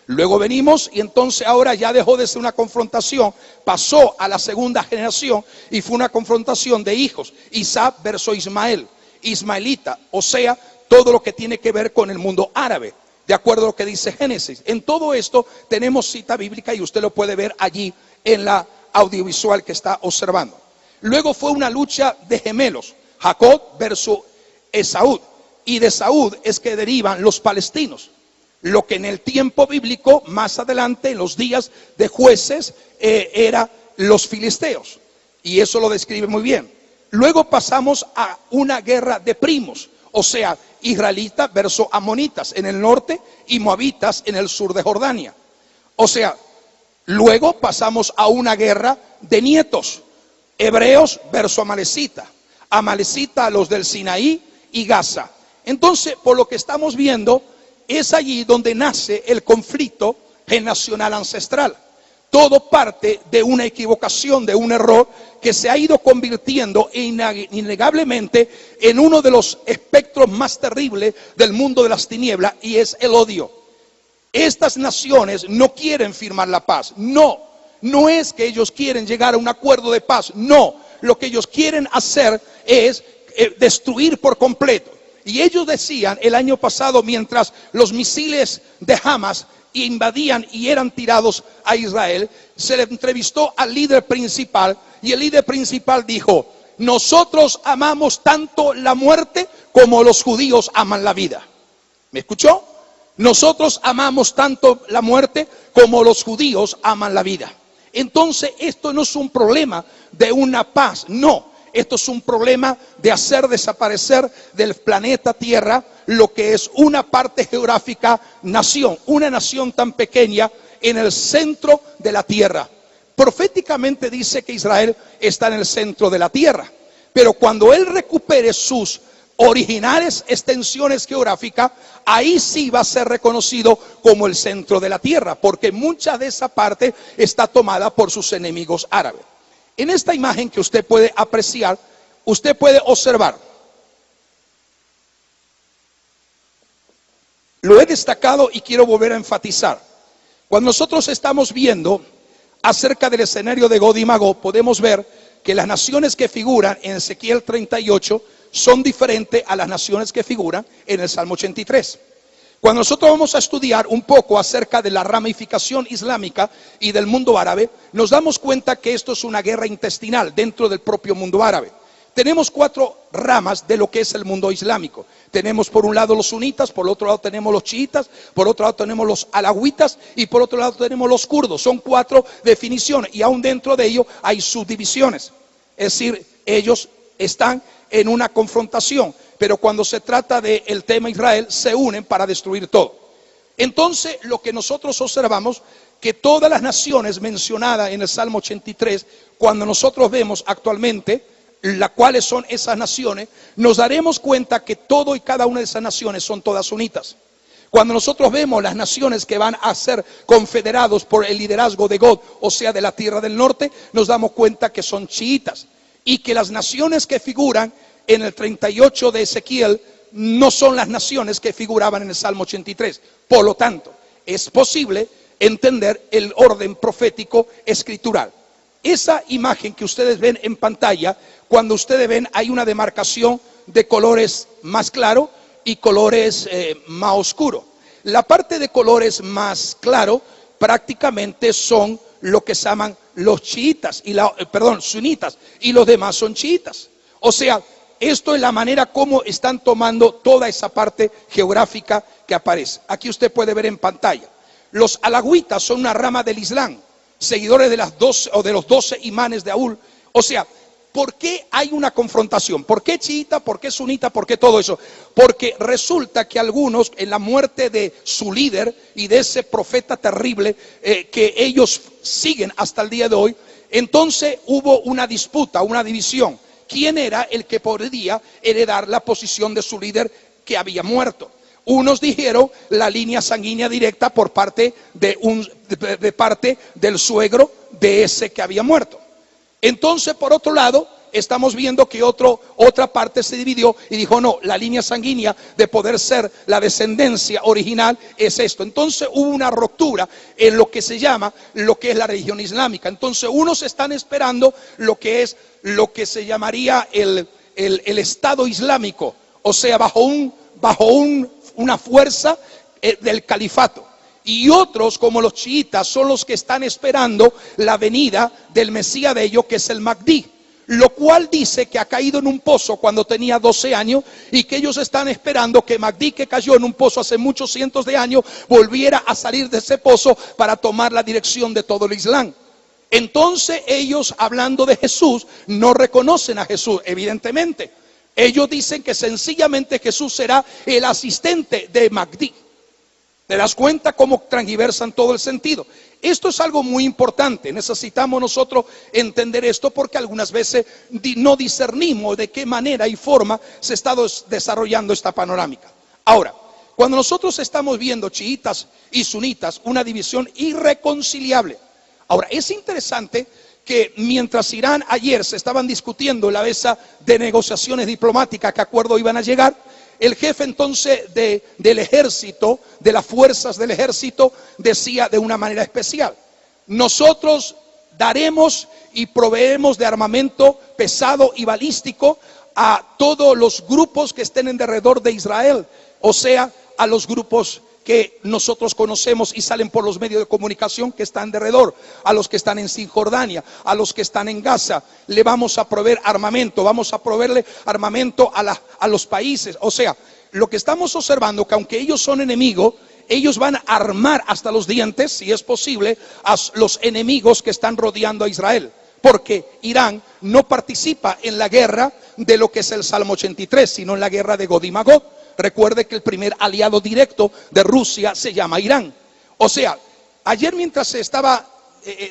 Luego venimos y entonces ahora ya dejó de ser una confrontación, pasó a la segunda generación y fue una confrontación de hijos. Isaac versus Ismael, ismaelita, o sea, todo lo que tiene que ver con el mundo árabe, de acuerdo a lo que dice Génesis. En todo esto tenemos cita bíblica y usted lo puede ver allí en la audiovisual que está observando. Luego fue una lucha de gemelos, Jacob versus Esaú, y de Esaú es que derivan los palestinos. Lo que en el tiempo bíblico, más adelante, en los días de Jueces, era los filisteos. Y eso lo describe muy bien. Luego pasamos a una guerra de primos, o sea, israelitas versus amonitas en el norte y moabitas en el sur de Jordania. O sea, luego pasamos a una guerra de nietos, hebreos versus amalecita. Amalecita, los del Sinaí, y Gaza. Entonces, por lo que estamos viendo, es allí donde nace el conflicto generacional ancestral. Todo parte de una equivocación, de un error que se ha ido convirtiendo innegablemente en uno de los espectros más terribles del mundo de las tinieblas, y es el odio. Estas naciones no quieren firmar la paz. No es que ellos quieren llegar a un acuerdo de paz. No, lo que ellos quieren hacer es destruir por completo. Y ellos decían el año pasado, mientras los misiles de Hamas invadían y eran tirados a Israel, se le entrevistó al líder principal, y el líder principal dijo: nosotros amamos tanto la muerte como los judíos aman la vida. ¿Me escuchó? Nosotros amamos tanto la muerte como los judíos aman la vida. Entonces, esto no es un problema de una paz, no. Esto es un problema de hacer desaparecer del planeta Tierra lo que es una parte geográfica nación, una nación tan pequeña en el centro de la tierra. Proféticamente dice que Israel está en el centro de la tierra, pero cuando él recupere sus originales extensiones geográficas, ahí sí va a ser reconocido como el centro de la tierra, porque mucha de esa parte está tomada por sus enemigos árabes. En esta imagen que usted puede apreciar, usted puede observar, lo he destacado y quiero volver a enfatizar. Cuando nosotros estamos viendo acerca del escenario de Gog y Magog, podemos ver que las naciones que figuran en Ezequiel 38 son diferentes a las naciones que figuran en el Salmo 83. Cuando nosotros vamos a estudiar un poco acerca de la ramificación islámica y del mundo árabe, nos damos cuenta que esto es una guerra intestinal dentro del propio mundo árabe. Tenemos 4 ramas de lo que es el mundo islámico. Tenemos por un lado los sunitas, por otro lado tenemos los chiitas, por otro lado tenemos los alawitas y por otro lado tenemos los kurdos. Son 4 definiciones y aún dentro de ello hay subdivisiones. Es decir, ellos están en una confrontación, pero cuando se trata del tema Israel se unen para destruir todo. Entonces, lo que nosotros observamos, que todas las naciones mencionadas en el Salmo 83, cuando nosotros vemos actualmente cuáles son esas naciones, nos daremos cuenta que todo y cada una de esas naciones son todas sunitas. Cuando nosotros vemos las naciones que van a ser confederados por el liderazgo de Gog, o sea, de la tierra del norte, nos damos cuenta que son chiitas, y que las naciones que figuran en el 38 de Ezequiel no son las naciones que figuraban en el Salmo 83. Por lo tanto, es posible entender el orden profético escritural. Esa imagen que ustedes ven en pantalla, cuando ustedes ven, hay una demarcación de colores más claros y colores más oscuros. La parte de colores más claros prácticamente son lo que se llaman los chiitas sunitas, y los demás son chiitas. O sea, esto es la manera como están tomando toda esa parte geográfica que aparece. Aquí usted puede ver en pantalla. Los alawitas son una rama del Islam, seguidores de las 12 o de los 12 imanes de Aul. O sea, ¿por qué hay una confrontación? ¿Por qué chiita? ¿Por qué sunita? ¿Por qué todo eso? Porque resulta que algunos, en la muerte de su líder y de ese profeta terrible que ellos siguen hasta el día de hoy, entonces hubo una disputa, una división. ¿Quién era el que podría heredar la posición de su líder que había muerto? Unos dijeron la línea sanguínea directa por parte de parte del suegro de ese que había muerto. Entonces, por otro lado, estamos viendo que otra parte se dividió y dijo: no, la línea sanguínea de poder ser la descendencia original es esto. Entonces hubo una ruptura en lo que se llama, lo que es la religión islámica. Entonces unos están esperando lo que se llamaría el Estado Islámico, o sea, bajo una fuerza del califato. Y otros, como los chiitas, son los que están esperando la venida del Mesías de ellos, que es el Mahdi, lo cual dice que ha caído en un pozo cuando tenía 12 años y que ellos están esperando que Mahdi, que cayó en un pozo hace muchos cientos de años, volviera a salir de ese pozo para tomar la dirección de todo el Islam. Entonces ellos, hablando de Jesús, no reconocen a Jesús, evidentemente. Ellos dicen que sencillamente Jesús será el asistente de Mahdi. ¿Te das cuenta cómo transgiversan todo el sentido? esto es algo muy importante. Necesitamos nosotros entender esto porque algunas veces no discernimos de qué manera y forma se está desarrollando esta panorámica. Ahora, cuando nosotros estamos viendo chiitas y sunitas, una división irreconciliable. Ahora, es interesante que mientras Irán ayer se estaban discutiendo la mesa de negociaciones diplomáticas, qué acuerdo iban a llegar, el jefe entonces del ejército, de las fuerzas del ejército, decía de una manera especial: nosotros daremos y proveemos de armamento pesado y balístico a todos los grupos que estén en derredor de Israel, o sea, a los grupos que nosotros conocemos y salen por los medios de comunicación que están alrededor, a los que están en Cisjordania, a los que están en Gaza. Le vamos a proveer armamento, vamos a proveerle armamento a los países. O sea, lo que estamos observando, que aunque ellos son enemigos, ellos van a armar hasta los dientes, si es posible, a los enemigos que están rodeando a Israel. Porque Irán no participa en la guerra de lo que es el Salmo 83, sino en la guerra de Gog y Magog. Recuerde que el primer aliado directo de Rusia se llama Irán. O sea, ayer mientras se estaba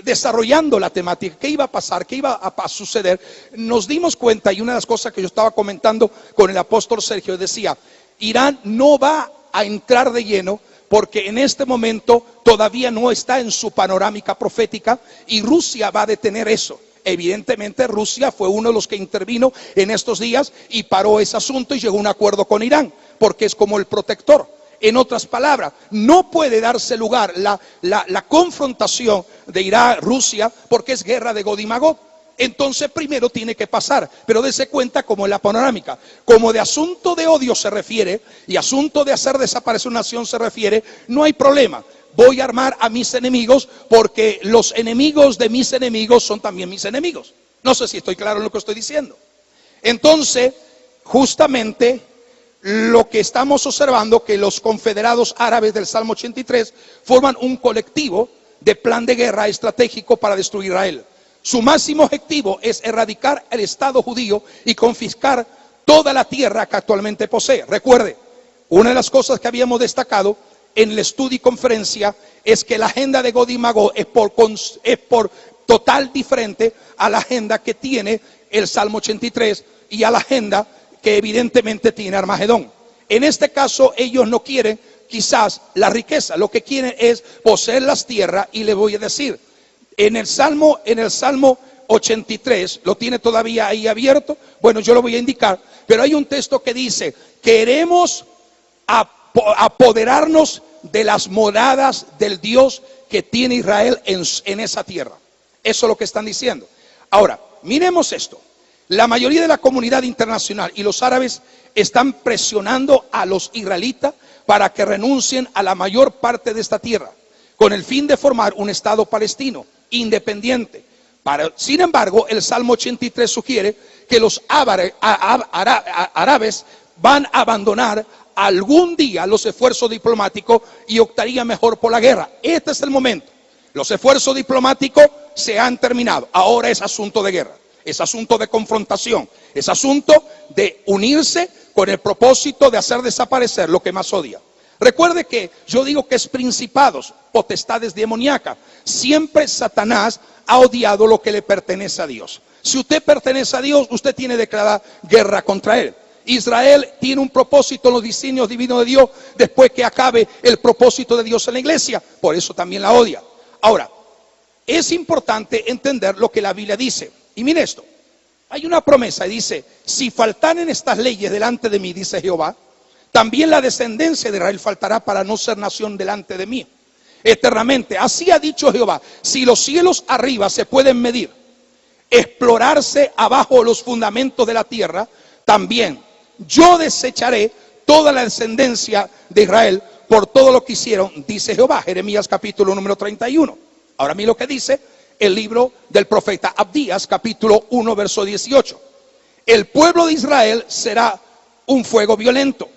desarrollando la temática, qué iba a pasar, qué iba a suceder, nos dimos cuenta, y una de las cosas que yo estaba comentando con el apóstol Sergio, decía: Irán no va a entrar de lleno porque en este momento todavía no está en su panorámica profética, y Rusia va a detener eso. Evidentemente Rusia fue uno de los que intervino en estos días y paró ese asunto y llegó a un acuerdo con Irán, porque es como el protector. En otras palabras, no puede darse lugar la confrontación de Irán-Rusia porque es guerra de Gog y Magog. Entonces primero tiene que pasar, pero dése cuenta como en la panorámica, como de asunto de odio se refiere y asunto de hacer desaparecer una nación se refiere, no hay problema. Voy a armar a mis enemigos porque los enemigos de mis enemigos son también mis enemigos. No sé si estoy claro en lo que estoy diciendo. Entonces, justamente lo que estamos observando, que los confederados árabes del Salmo 83 forman un colectivo de plan de guerra estratégico para destruir Israel. Su máximo objetivo es erradicar el Estado judío y confiscar toda la tierra que actualmente posee. Recuerde, una de las cosas que habíamos destacado en el estudio y conferencia es que la agenda de Gog y Magog es por total diferente a la agenda que tiene el Salmo 83 y a la agenda que evidentemente tiene Armagedón. En este caso ellos no quieren quizás la riqueza, lo que quieren es poseer las tierras. Y le voy a decir, en el Salmo 83, lo tiene todavía ahí abierto, bueno, yo lo voy a indicar, pero hay un texto que dice: queremos apoderarnos de las moradas del Dios que tiene Israel en esa tierra. Eso es lo que están diciendo. Ahora, miremos esto. La mayoría de la comunidad internacional y los árabes están presionando a los israelitas para que renuncien a la mayor parte de esta tierra, con el fin de formar un Estado palestino independiente. Sin embargo, el Salmo 83 sugiere que los árabes van a abandonar algún día los esfuerzos diplomáticos y optaría mejor por la guerra. Este es el momento. Los esfuerzos diplomáticos se han terminado. Ahora es asunto de guerra, es asunto de confrontación, es asunto de unirse con el propósito de hacer desaparecer lo que más odia. Recuerde que yo digo que es principados, potestades demoníacas. Siempre Satanás ha odiado lo que le pertenece a Dios. Si usted pertenece a Dios, usted tiene declarada guerra contra él. Israel tiene un propósito en los diseños divinos de Dios después que acabe el propósito de Dios en la iglesia. Por eso también la odia. Ahora, es importante entender lo que la Biblia dice. Y mire esto, hay una promesa y dice: si faltaren estas leyes delante de mí, dice Jehová, también la descendencia de Israel faltará para no ser nación delante de mí eternamente. Así ha dicho Jehová: si los cielos arriba se pueden medir, explorarse abajo los fundamentos de la tierra, también yo desecharé toda la descendencia de Israel por todo lo que hicieron, dice Jehová. Jeremías capítulo número 31. Ahora mira lo que dice el libro del profeta Abdías, capítulo 1, verso 18. El pueblo de Israel será un fuego violento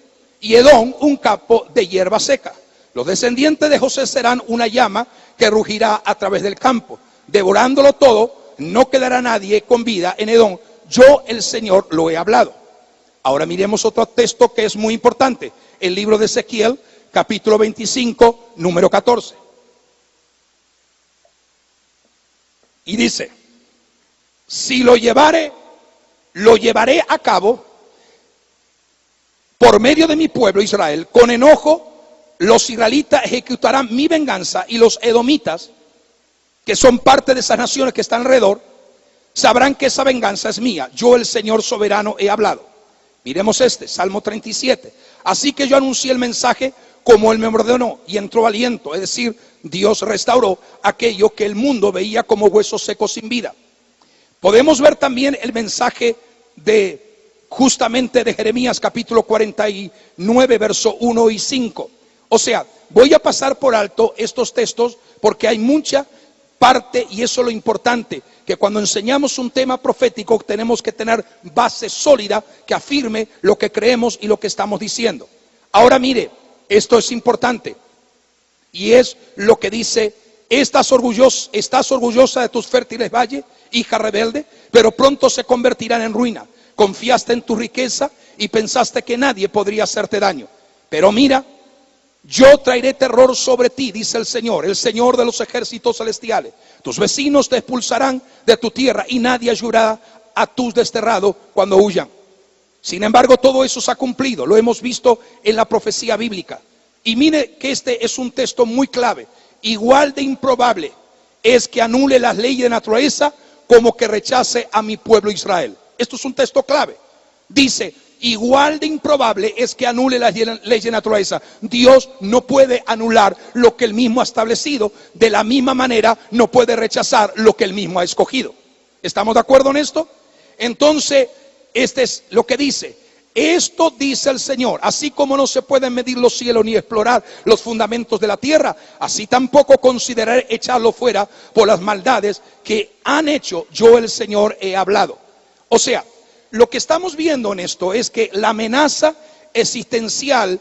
y Edom un campo de hierba seca. Los descendientes de José serán una llama que rugirá a través del campo, devorándolo todo. No quedará nadie con vida en Edom. Yo, el Señor, lo he hablado. Ahora miremos otro texto que es muy importante. El libro de Ezequiel, capítulo 25, número 14. Y dice, si lo llevaré a cabo por medio de mi pueblo Israel. Con enojo los israelitas ejecutarán mi venganza, y los edomitas, que son parte de esas naciones que están alrededor, sabrán que esa venganza es mía. Yo, el Señor soberano, he hablado. Miremos Salmo 37. Así que yo anuncié el mensaje como Él me ordenó, y entró aliento. Es decir, Dios restauró aquello que el mundo veía como huesos secos sin vida. Podemos ver también el mensaje justamente de Jeremías capítulo 49, verso 1 y 5. O sea, voy a pasar por alto estos textos porque hay mucha parte, y eso es lo importante, que cuando enseñamos un tema profético tenemos que tener base sólida que afirme lo que creemos y lo que estamos diciendo. Ahora mire, esto es importante, y es lo que dice: estás orgullosa de tus fértiles valles, hija rebelde, pero pronto se convertirán en ruina. Confiaste en tu riqueza y pensaste que nadie podría hacerte daño. Pero mira, yo traeré terror sobre ti, dice el Señor de los ejércitos celestiales. Tus vecinos te expulsarán de tu tierra, y nadie ayudará a tus desterrados cuando huyan. Sin embargo, todo eso se ha cumplido, lo hemos visto en la profecía bíblica. Y mire que este es un texto muy clave. Igual de improbable es que anule las leyes de naturaleza como que rechace a mi pueblo Israel. Esto es un texto clave. Dice, igual de improbable es que anule las leyes de naturaleza. Dios no puede anular lo que Él mismo ha establecido. De la misma manera no puede rechazar lo que Él mismo ha escogido. ¿Estamos de acuerdo en esto? Entonces, este es lo que dice. Esto dice el Señor: así como no se pueden medir los cielos ni explorar los fundamentos de la tierra, así tampoco consideraré echarlo fuera por las maldades que han hecho. Yo, el Señor, he hablado. O sea, lo que estamos viendo en esto es que la amenaza existencial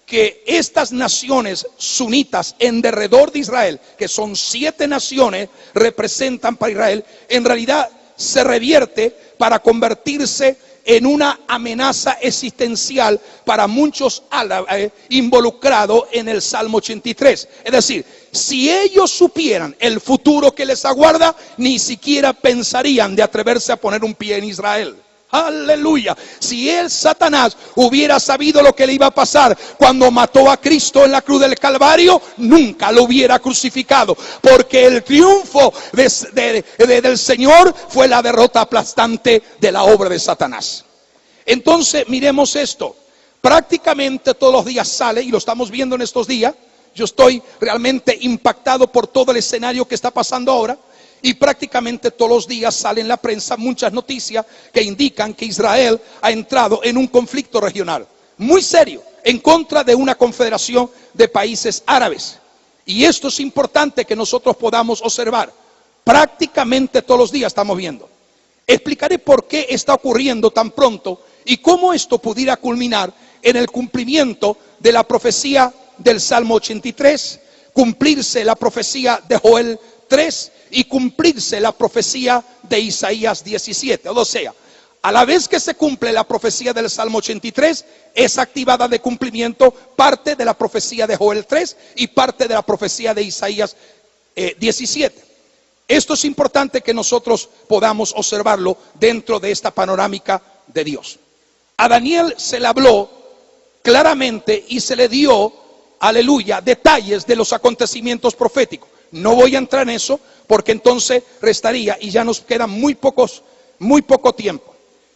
que estas naciones sunitas en derredor de Israel, que son 7 naciones, representan para Israel, en realidad se revierte para convertirse en una amenaza existencial para muchos árabes involucrados en el Salmo 83. Es decir, si ellos supieran el futuro que les aguarda, ni siquiera pensarían de atreverse a poner un pie en Israel. Aleluya. Si Satanás hubiera sabido lo que le iba a pasar cuando mató a Cristo en la cruz del Calvario, nunca lo hubiera crucificado, porque el triunfo del Señor fue la derrota aplastante de la obra de Satanás. Entonces miremos esto. Prácticamente todos los días sale, y lo estamos viendo en estos días. Yo estoy realmente impactado por todo el escenario que está pasando ahora. Y prácticamente todos los días salen en la prensa muchas noticias que indican que Israel ha entrado en un conflicto regional muy serio en contra de una confederación de países árabes. Y esto es importante que nosotros podamos observar. Prácticamente todos los días estamos viendo. Explicaré por qué está ocurriendo tan pronto y cómo esto pudiera culminar en el cumplimiento de la profecía del Salmo 83, cumplirse la profecía de Joel 3 y cumplirse la profecía de Isaías 17. O sea, a la vez que se cumple la profecía del Salmo 83, es activada de cumplimiento parte de la profecía de Joel 3 y parte de la profecía de Isaías 17. Esto es importante que nosotros podamos observarlo dentro de esta panorámica de Dios. A Daniel se le habló claramente y se le dio, aleluya, detalles de los acontecimientos proféticos. No voy a entrar en eso porque entonces restaría y ya nos queda muy poco tiempo.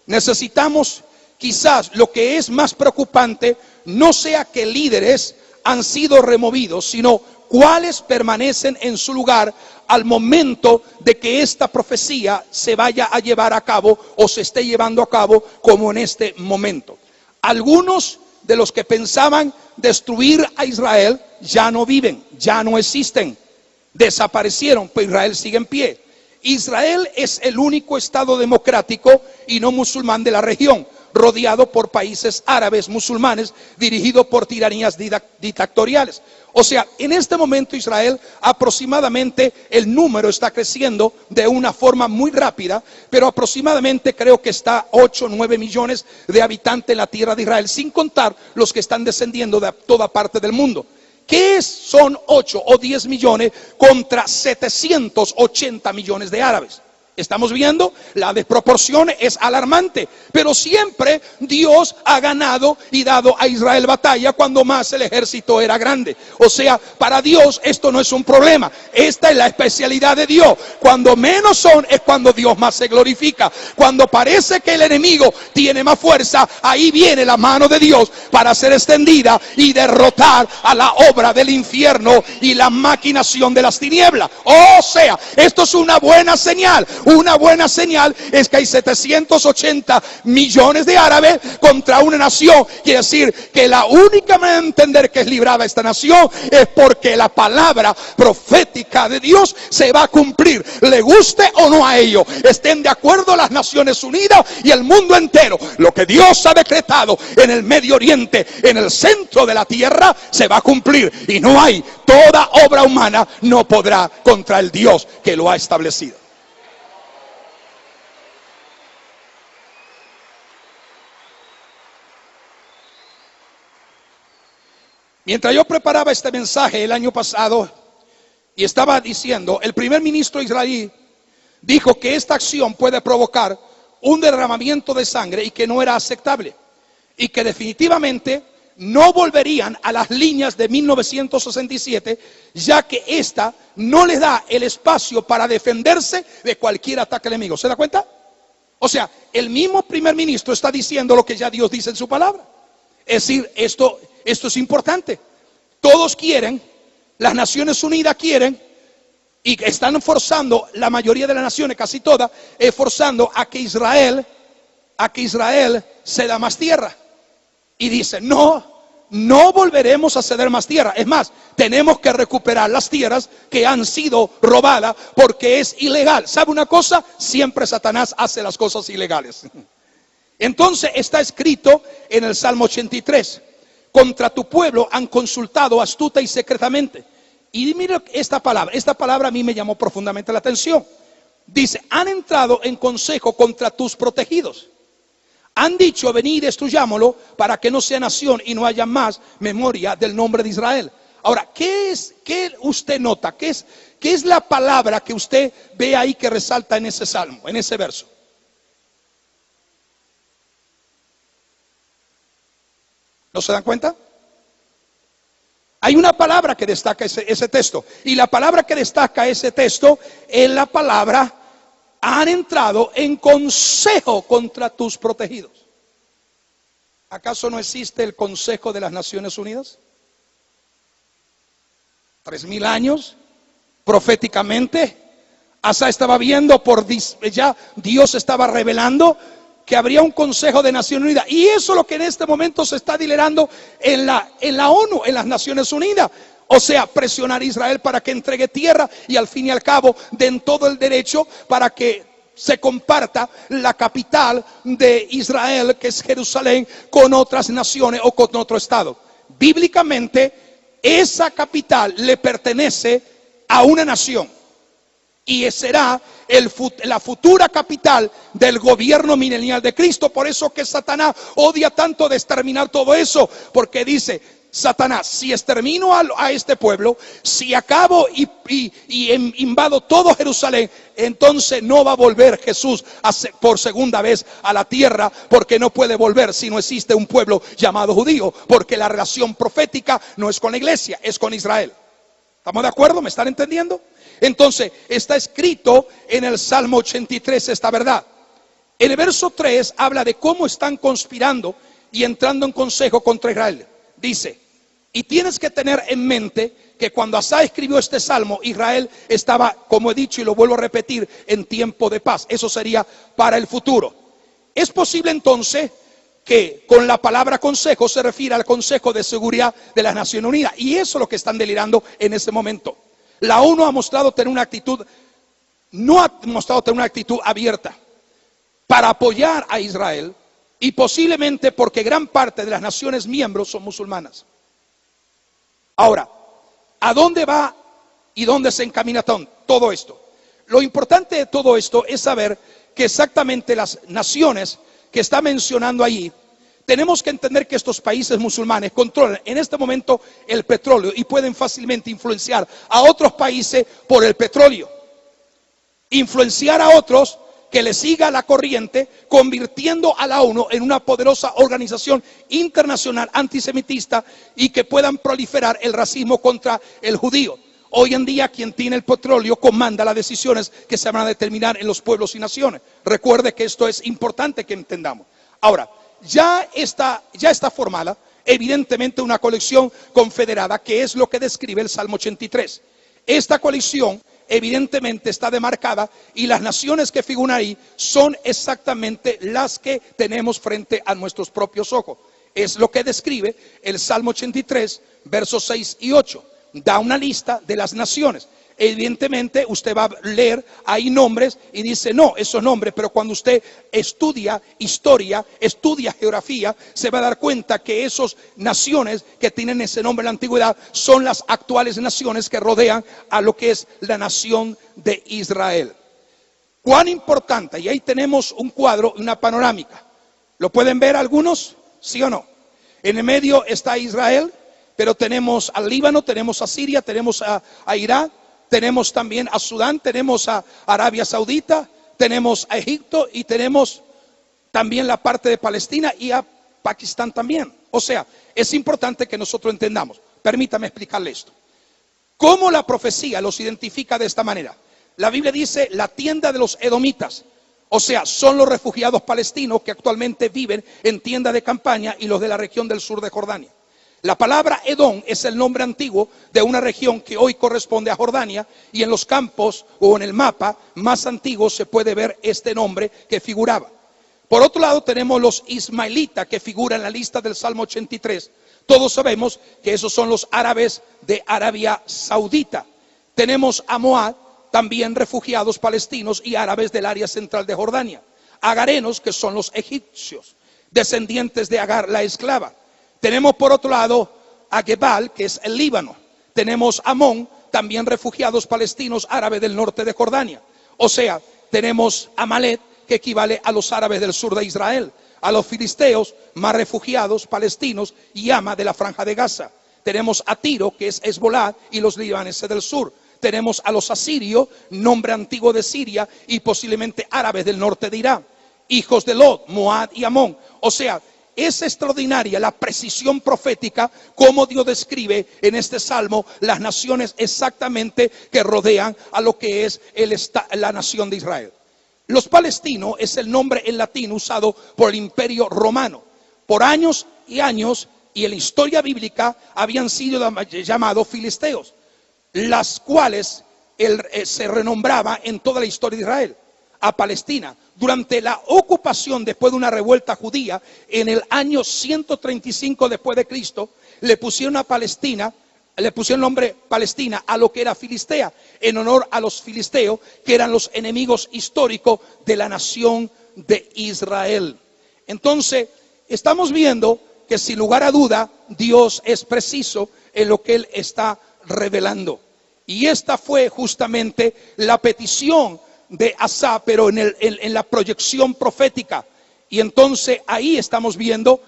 Necesitamos, quizás lo que es más preocupante no sea que líderes han sido removidos, sino cuáles permanecen en su lugar al momento de que esta profecía se vaya a llevar a cabo o se esté llevando a cabo, como en este momento. Algunos de los que pensaban destruir a Israel ya no viven, ya no existen, desaparecieron, pero Israel sigue en pie. Israel es el único estado democrático y no musulmán de la región, rodeado por países árabes musulmanes, dirigido por tiranías dictatoriales. O sea, en este momento Israel aproximadamente el número está creciendo de una forma muy rápida, pero aproximadamente creo que está 8 o 9 millones de habitantes en la tierra de Israel, sin contar los que están descendiendo de toda parte del mundo. ¿qué son 8 o 10 millones contra 780 millones de árabes? Estamos viendo, la desproporción es alarmante, pero siempre Dios ha ganado y dado a Israel batalla cuando más el ejército era grande. O sea, para Dios esto no es un problema. Esta es la especialidad de Dios. Cuando menos son es cuando Dios más se glorifica. Cuando parece que el enemigo tiene más fuerza, ahí viene la mano de Dios para ser extendida y derrotar a la obra del infierno y la maquinación de las tinieblas. O sea, esto es una buena señal. Una buena señal es que hay 780 millones de árabes contra una nación. Quiere decir que la única manera de entender que es librada esta nación es porque la palabra profética de Dios se va a cumplir, le guste o no a ellos. Estén de acuerdo las Naciones Unidas y el mundo entero. Lo que Dios ha decretado en el Medio Oriente, en el centro de la tierra, se va a cumplir. Y no hay, toda obra humana no podrá contra el Dios que lo ha establecido. Mientras yo preparaba este mensaje el año pasado y estaba diciendo, el primer ministro israelí dijo que esta acción puede provocar un derramamiento de sangre y que no era aceptable y que definitivamente no volverían a las líneas de 1967, ya que esta no les da el espacio para defenderse de cualquier ataque enemigo. ¿Se da cuenta? O sea, el mismo primer ministro está diciendo lo que ya Dios dice en su palabra. Es decir, esto es importante. Todos quieren, las Naciones Unidas quieren, y están forzando, la mayoría de las naciones, casi todas, forzando a que Israel ceda más tierra. Y dice, no volveremos a ceder más tierra. Es más, tenemos que recuperar las tierras que han sido robadas porque es ilegal. ¿Sabe una cosa? Siempre Satanás hace las cosas ilegales. Entonces está escrito en el Salmo 83, contra tu pueblo han consultado astuta y secretamente. Y mira esta palabra a mí me llamó profundamente la atención. Dice, han entrado en consejo contra tus protegidos. Han dicho, venid y destruyámoslo para que no sea nación y no haya más memoria del nombre de Israel. Ahora, ¿qué usted nota? ¿Qué es la palabra que usted ve ahí que resalta en ese salmo, en ese verso? ¿No se dan cuenta? Hay una palabra que destaca ese texto. Y la palabra que destaca ese texto es la palabra, han entrado en consejo contra tus protegidos. ¿Acaso no existe el Consejo de las Naciones Unidas? 3000 años, proféticamente, Asa estaba viendo, ya Dios estaba revelando que habría un Consejo de Naciones Unidas. Y eso es lo que en este momento se está dilerando en la ONU, en las Naciones Unidas. O sea, presionar a Israel para que entregue tierra y al fin y al cabo den todo el derecho para que se comparta la capital de Israel, que es Jerusalén, con otras naciones o con otro estado. Bíblicamente, esa capital le pertenece a una nación y será la futura capital del gobierno milenial de Cristo. Por eso que Satanás odia tanto de exterminar todo eso, porque dice Satanás, si extermino a este pueblo, si acabo y invado todo Jerusalén, entonces no va a volver Jesús por segunda vez a la tierra, porque no puede volver si no existe un pueblo llamado judío, porque la relación profética no es con la iglesia, es con Israel. ¿Estamos de acuerdo? ¿Me están entendiendo? Entonces está escrito en el Salmo 83 esta verdad. En el verso 3 habla de cómo están conspirando y entrando en consejo contra Israel. Dice, y tienes que tener en mente que cuando Asa escribió este salmo, Israel estaba, como he dicho y lo vuelvo a repetir, en tiempo de paz. Eso sería para el futuro. Es posible entonces que con la palabra consejo se refiere al Consejo de Seguridad de las Naciones Unidas. Y eso es lo que están delirando en ese momento. La ONU ha mostrado tener una actitud, no ha mostrado tener una actitud abierta para apoyar a Israel, y posiblemente porque gran parte de las naciones miembros son musulmanas. Ahora, ¿a dónde va y dónde se encamina todo esto? Lo importante de todo esto es saber que exactamente las naciones que está mencionando allí tenemos que entender que estos países musulmanes controlan en este momento el petróleo y pueden fácilmente influenciar a otros países por el petróleo. Influenciar a otros que le siga la corriente, convirtiendo a la ONU en una poderosa organización internacional antisemitista y que puedan proliferar el racismo contra el judío. Hoy en día quien tiene el petróleo comanda las decisiones que se van a determinar en los pueblos y naciones. Recuerde que esto es importante que entendamos. Ahora, ya está formada evidentemente una coalición confederada, que es lo que describe el Salmo 83. Esta coalición evidentemente está demarcada y las naciones que figuran ahí son exactamente las que tenemos frente a nuestros propios ojos. Es lo que describe el Salmo 83, versos 6 y 8. Da una lista de las naciones. Evidentemente usted va a leer ahí nombres y dice no, esos nombres, pero cuando usted estudia historia, estudia geografía, se va a dar cuenta que esas naciones que tienen ese nombre en la antigüedad son las actuales naciones que rodean a lo que es la nación de Israel. Cuán importante, y ahí tenemos un cuadro, una panorámica. ¿Lo pueden ver algunos? ¿Sí o no? En el medio está Israel, pero tenemos al Líbano, tenemos a Siria, tenemos a Irak, tenemos también a Sudán, tenemos a Arabia Saudita, tenemos a Egipto y tenemos también la parte de Palestina y a Pakistán también. O sea, es importante que nosotros entendamos. Permítame explicarle esto. ¿Cómo la profecía los identifica de esta manera? La Biblia dice la tienda de los edomitas. O sea, son los refugiados palestinos que actualmente viven en tienda de campaña y los de la región del sur de Jordania. La palabra Edom es el nombre antiguo de una región que hoy corresponde a Jordania, y en los campos o en el mapa más antiguo se puede ver este nombre que figuraba. Por otro lado tenemos los ismaelitas que figuran en la lista del Salmo 83. Todos sabemos que esos son los árabes de Arabia Saudita. Tenemos a Moab, también refugiados palestinos y árabes del área central de Jordania. Agarenos, que son los egipcios, descendientes de Agar la esclava. Tenemos por otro lado a Gebal, que es el Líbano. Tenemos a Amón, también refugiados palestinos árabes del norte de Jordania. O sea, tenemos a Amalek, que equivale a los árabes del sur de Israel. A los filisteos, más refugiados palestinos, y Hama de la franja de Gaza. Tenemos a Tiro, que es Hezbolá, y los libaneses del sur. Tenemos a los asirios, nombre antiguo de Siria, y posiblemente árabes del norte de Irán. Hijos de Lot, Moab y Amón. O sea, es extraordinaria la precisión profética como Dios describe en este salmo las naciones exactamente que rodean a lo que es la nación de Israel. Los palestinos es el nombre en latín usado por el Imperio Romano. Por años y años, y en la historia bíblica habían sido llamados filisteos, las cuales se renombraba en toda la historia de Israel a Palestina. Durante la ocupación después de una revuelta judía en el año 135 después de Cristo, le pusieron a Palestina, le pusieron el nombre Palestina a lo que era Filistea, en honor a los filisteos, que eran los enemigos históricos de la nación de Israel. Entonces, estamos viendo que sin lugar a duda Dios es preciso en lo que Él está revelando. Y esta fue justamente la petición de Asaf, pero en la proyección profética. Y entonces ahí estamos viendo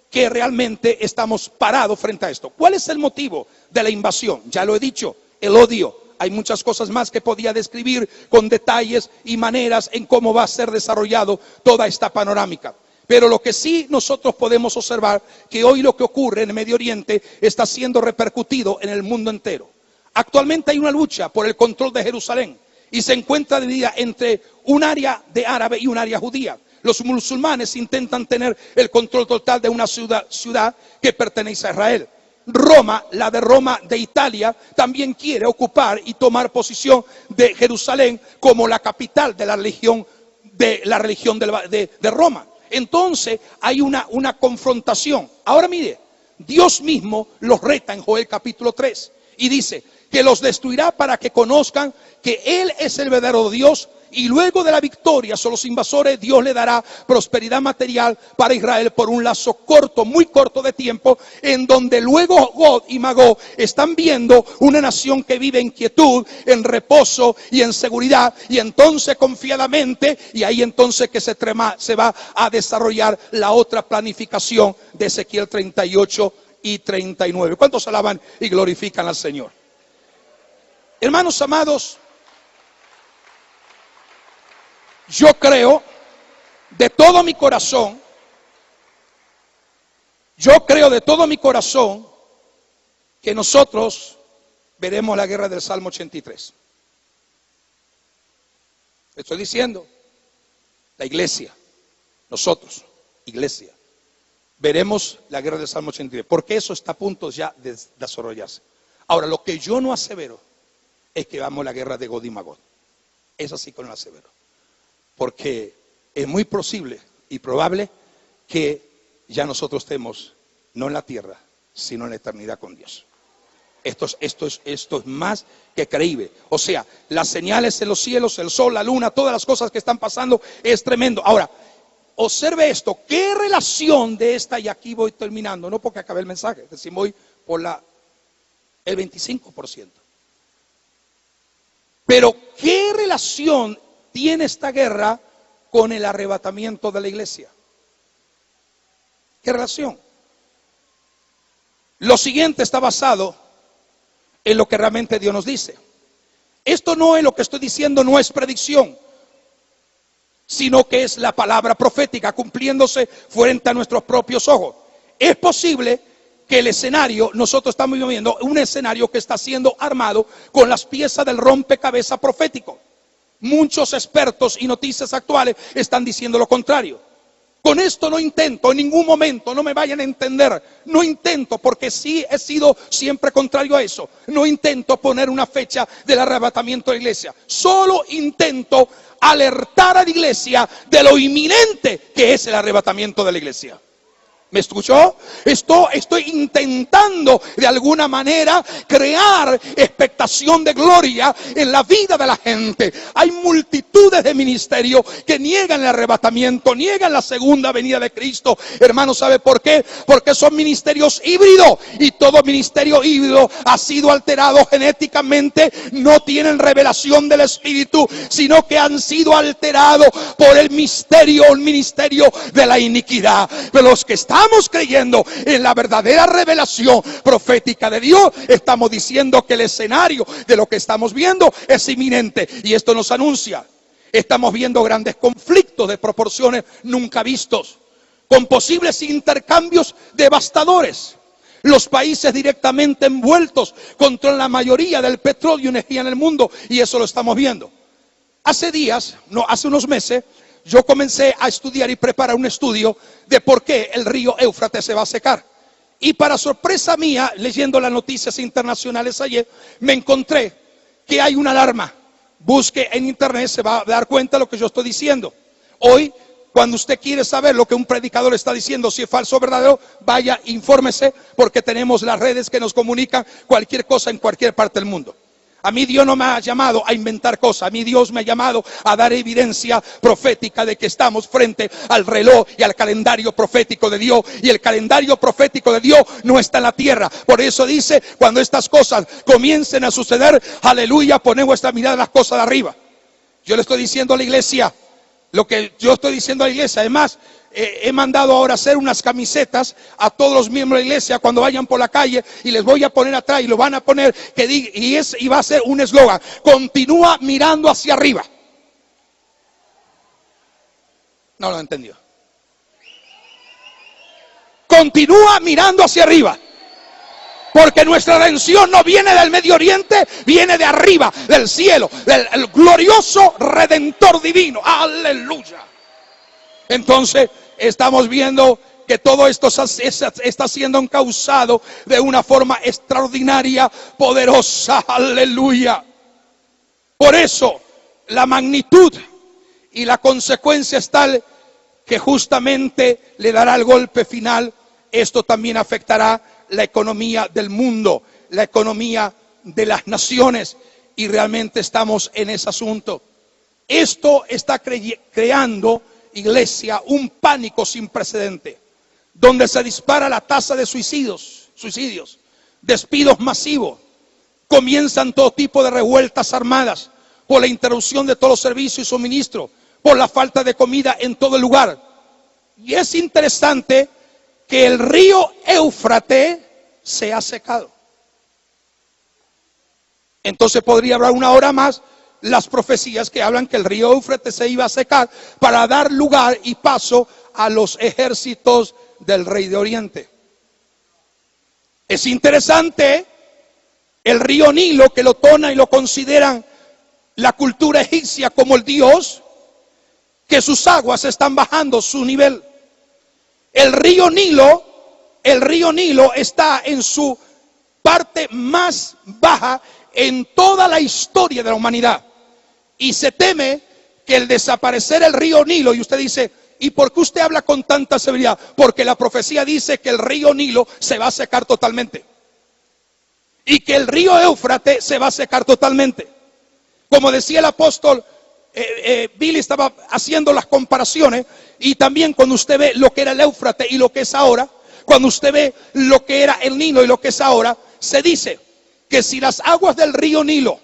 que realmente estamos parados frente a esto. ¿Cuál es el motivo de la invasión? Ya lo he dicho, el odio. Hay muchas cosas más que podía describir con detalles y maneras en cómo va a ser desarrollado toda esta panorámica. Pero lo que sí nosotros podemos observar, que hoy lo que ocurre en el Medio Oriente está siendo repercutido en el mundo entero. Actualmente hay una lucha por el control de Jerusalén y se encuentra dividida entre un área de árabe y un área judía. Los musulmanes intentan tener el control total de una ciudad que pertenece a Israel. Roma, la de Roma de Italia, también quiere ocupar y tomar posición de Jerusalén como la capital de la religión de Roma. Entonces hay una confrontación. Ahora mire, Dios mismo los reta en Joel capítulo 3 y dice que los destruirá para que conozcan que Él es el verdadero Dios y luego de la victoria sobre los invasores, Dios le dará prosperidad material para Israel por un lazo corto, muy corto de tiempo, en donde luego Gog y Magog están viendo una nación que vive en quietud, en reposo y en seguridad, y entonces confiadamente, y ahí entonces que se va a desarrollar la otra planificación de Ezequiel 38 y 39. ¿Cuántos alaban y glorifican al Señor? Hermanos amados, yo creo de todo mi corazón, que nosotros veremos la guerra del Salmo 83. Estoy diciendo, la iglesia, nosotros, iglesia, veremos la guerra del Salmo 83, porque eso está a punto ya de desarrollarse. Ahora, lo que yo no asevero es que vamos a la guerra de Gog y Magog. Eso sí que no lo asevero. Porque es muy posible y probable que ya nosotros estemos no en la tierra, sino en la eternidad con Dios. Esto es más que creíble. O sea, las señales en los cielos, el sol, la luna, todas las cosas que están pasando es tremendo. Ahora, observe esto. ¿Qué relación de esta? Y aquí voy terminando, no porque acabé el mensaje, es decir, voy por el 25%. Pero ¿qué relación tiene esta guerra con el arrebatamiento de la iglesia? ¿Qué relación? Lo siguiente está basado en lo que realmente Dios nos dice. Esto no es lo que estoy diciendo, no es predicción, sino que es la palabra profética cumpliéndose frente a nuestros propios ojos. Es posible que el escenario, nosotros estamos viviendo un escenario que está siendo armado con las piezas del rompecabezas profético. Muchos expertos y noticias actuales están diciendo lo contrario. Con esto no intento en ningún momento, no me vayan a entender, no intento, porque sí he sido siempre contrario a eso, no intento poner una fecha del arrebatamiento de la iglesia, solo intento alertar a la iglesia de lo inminente que es el arrebatamiento de la iglesia. ¿Me escuchó? Estoy intentando de alguna manera crear expectación de gloria en la vida de la gente. Hay multitudes de ministerios que niegan el arrebatamiento, niegan la segunda venida de Cristo. Hermano, ¿sabe por qué? Porque son ministerios híbridos, y todo ministerio híbrido ha sido alterado genéticamente. No tienen revelación del Espíritu, sino que han sido alterados por el ministerio de la iniquidad. Pero los que estamos creyendo en la verdadera revelación profética de Dios, estamos diciendo que el escenario de lo que estamos viendo es inminente, y esto nos anuncia. Estamos viendo grandes conflictos de proporciones nunca vistos, con posibles intercambios devastadores. Los países directamente envueltos controlan la mayoría del petróleo y energía en el mundo, y eso lo estamos viendo. Hace unos meses, yo comencé a estudiar y preparar un estudio de por qué el río Éufrates se va a secar. Y para sorpresa mía, leyendo las noticias internacionales ayer, me encontré que hay una alarma. Busque en internet, se va a dar cuenta de lo que yo estoy diciendo. Hoy, cuando usted quiere saber lo que un predicador está diciendo, si es falso o verdadero, vaya, infórmese, porque tenemos las redes que nos comunican cualquier cosa en cualquier parte del mundo. A mí Dios no me ha llamado a inventar cosas. A mí Dios me ha llamado a dar evidencia profética de que estamos frente al reloj y al calendario profético de Dios. Y el calendario profético de Dios no está en la tierra. Por eso dice, cuando estas cosas comiencen a suceder, aleluya, poned vuestra mirada en las cosas de arriba. Yo le estoy diciendo a la iglesia lo que yo estoy diciendo a la iglesia. Además, he mandado ahora hacer unas camisetas a todos los miembros de la iglesia cuando vayan por la calle, y les voy a poner atrás, y lo van a poner, que diga, y va a ser un eslogan: continúa mirando hacia arriba. No lo entendió. Continúa mirando hacia arriba. Porque nuestra redención no viene del Medio Oriente, viene de arriba, del cielo, del glorioso Redentor divino. Aleluya. Entonces, estamos viendo que todo esto está siendo encauzado de una forma extraordinaria, poderosa. Aleluya. Por eso, la magnitud y la consecuencia es tal que justamente le dará el golpe final. Esto también afectará la economía del mundo, la economía de las naciones, y realmente estamos en ese asunto. Esto está creando, iglesia, un pánico sin precedente, donde se dispara la tasa de suicidios, despidos masivos, comienzan todo tipo de revueltas armadas por la interrupción de todos los servicios y suministros, por la falta de comida en todo el lugar. Y es interesante que el río Éufrates se ha secado. Entonces podría hablar una hora más las profecías que hablan que el río Éufrates se iba a secar para dar lugar y paso a los ejércitos del rey de Oriente. Es interesante el río Nilo, que lo toman y lo consideran la cultura egipcia como el dios, que sus aguas están bajando su nivel. El río Nilo está en su parte más baja en toda la historia de la humanidad. Y se teme que el desaparecer el río Nilo, y usted dice, ¿y por qué usted habla con tanta severidad? Porque la profecía dice que el río Nilo se va a secar totalmente. Y que el río Éufrates se va a secar totalmente. Como decía el apóstol, Billy estaba haciendo las comparaciones, y también cuando usted ve lo que era el Éufrates y lo que es ahora, cuando usted ve lo que era el Nilo y lo que es ahora, se dice que si las aguas del río Nilo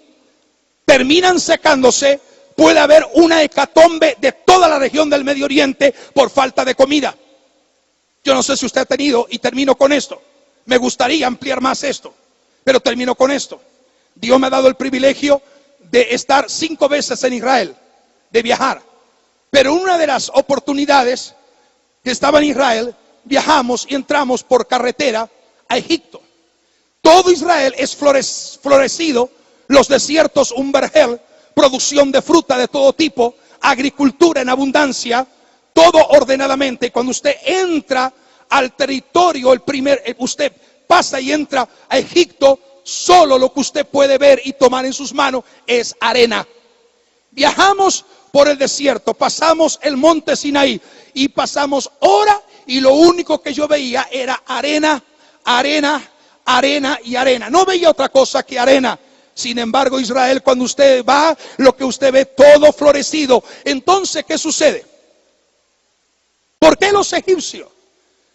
terminan secándose, puede haber una hecatombe de toda la región del Medio Oriente por falta de comida. Yo no sé si usted ha tenido, y termino con esto, me gustaría ampliar más esto, pero termino con esto. Dios me ha dado el privilegio de estar 5 veces en Israel, de viajar. Pero una de las oportunidades que estaba en Israel, viajamos y entramos por carretera a Egipto. Todo Israel es florecido, los desiertos un vergel, producción de fruta de todo tipo, agricultura en abundancia, todo ordenadamente. Cuando usted entra al territorio, usted pasa y entra a Egipto, solo lo que usted puede ver y tomar en sus manos es arena. Viajamos por el desierto, pasamos el monte Sinaí y pasamos horas, y lo único que yo veía era arena, arena, arena y arena. No veía otra cosa que arena. Sin embargo, Israel, cuando usted va, lo que usted ve todo florecido. Entonces, ¿qué sucede? ¿Por qué los egipcios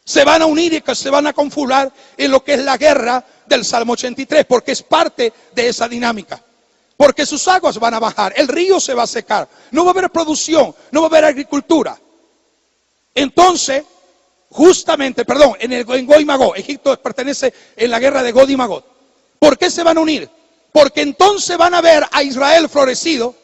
se van a unir y que se van a confular en lo que es la guerra del Salmo 83? Porque es parte de esa dinámica. Porque sus aguas van a bajar, el río se va a secar, no va a haber producción, no va a haber agricultura. Entonces, justamente, en Gog y Magog, Egipto pertenece en la guerra de Gog y Magog. ¿Por qué se van a unir? Porque entonces van a ver a Israel florecido,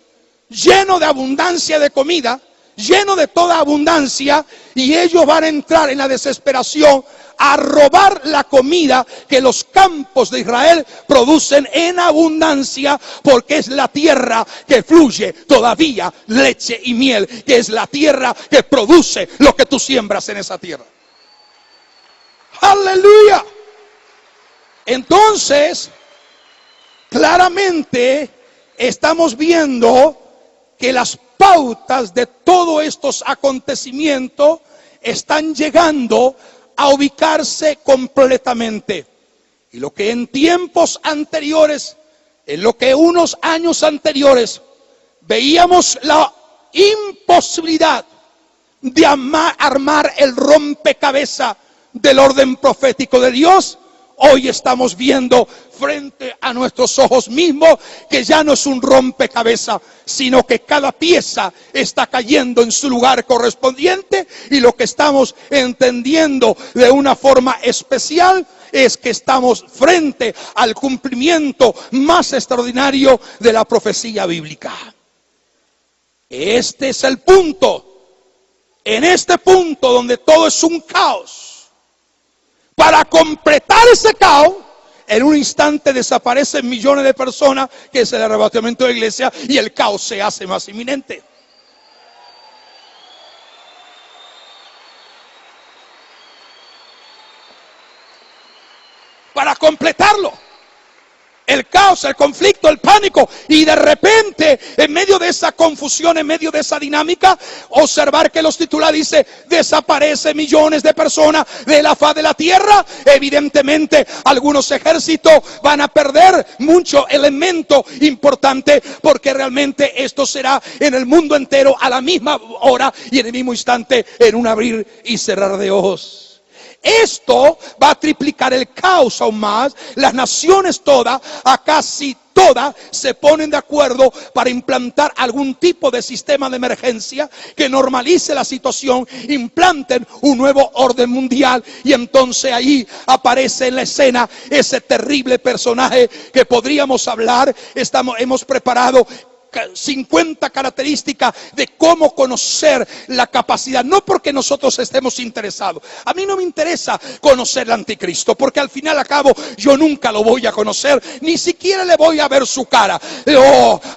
lleno de abundancia de comida, lleno de toda abundancia, y ellos van a entrar en la desesperación a robar la comida que los campos de Israel producen en abundancia, porque es la tierra que fluye todavía leche y miel, que es la tierra que produce lo que tú siembras en esa tierra. Aleluya. Entonces, claramente estamos viendo que las pautas de todos estos acontecimientos están llegando a ubicarse completamente. Y lo que en tiempos anteriores, en lo que unos años anteriores veíamos la imposibilidad de armar el rompecabezas del orden profético de Dios, hoy estamos viendo frente a nuestros ojos mismos que ya no es un rompecabezas, sino que cada pieza está cayendo en su lugar correspondiente, y lo que estamos entendiendo de una forma especial es que estamos frente al cumplimiento más extraordinario de la profecía bíblica. Este es el punto. En este punto donde todo es un caos, para completar ese caos, en un instante desaparecen millones de personas, que es el arrebatamiento de la iglesia, y el caos se hace más inminente. Para completarlo, el caos, el conflicto, el pánico, y de repente, en medio de esa confusión, en medio de esa dinámica, observar que los titulares dice: desaparece millones de personas de la faz de la tierra. Evidentemente algunos ejércitos van a perder mucho elemento importante, porque realmente esto será en el mundo entero a la misma hora y en el mismo instante, en un abrir y cerrar de ojos. Esto va a triplicar el caos aún más. Las naciones todas, a casi todas, se ponen de acuerdo para implantar algún tipo de sistema de emergencia que normalice la situación, implanten un nuevo orden mundial, y entonces ahí aparece en la escena ese terrible personaje que podríamos hablar. Hemos preparado 50 características de cómo conocer la capacidad, no porque nosotros estemos interesados. A mí no me interesa conocer al anticristo, porque al final a cabo yo nunca lo voy a conocer, ni siquiera le voy a ver su cara.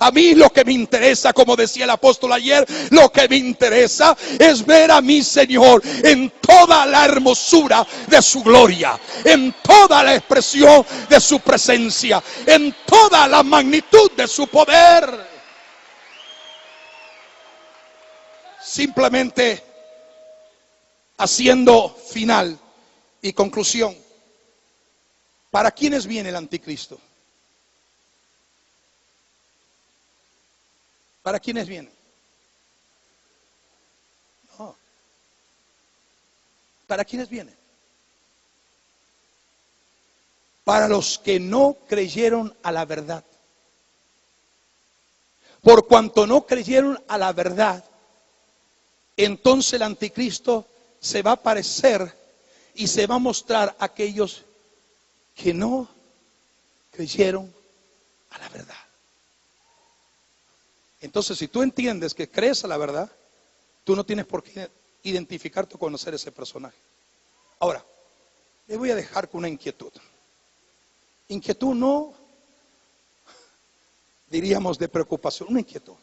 A mí lo que me interesa, como decía el apóstol ayer, lo que me interesa es ver a mi Señor en toda la hermosura de su gloria, en toda la expresión de su presencia, en toda la magnitud de su poder. Simplemente haciendo final y conclusión. ¿Para quiénes viene el anticristo? ¿Para quiénes viene? No. ¿Para quiénes viene? Para los que no creyeron a la verdad. Por cuanto no creyeron a la verdad, entonces el anticristo se va a aparecer y se va a mostrar a aquellos que no creyeron a la verdad. Entonces, si tú entiendes que crees a la verdad, tú no tienes por qué identificarte o conocer ese personaje. Ahora, le voy a dejar con una inquietud. Inquietud no, diríamos, de preocupación, una inquietud.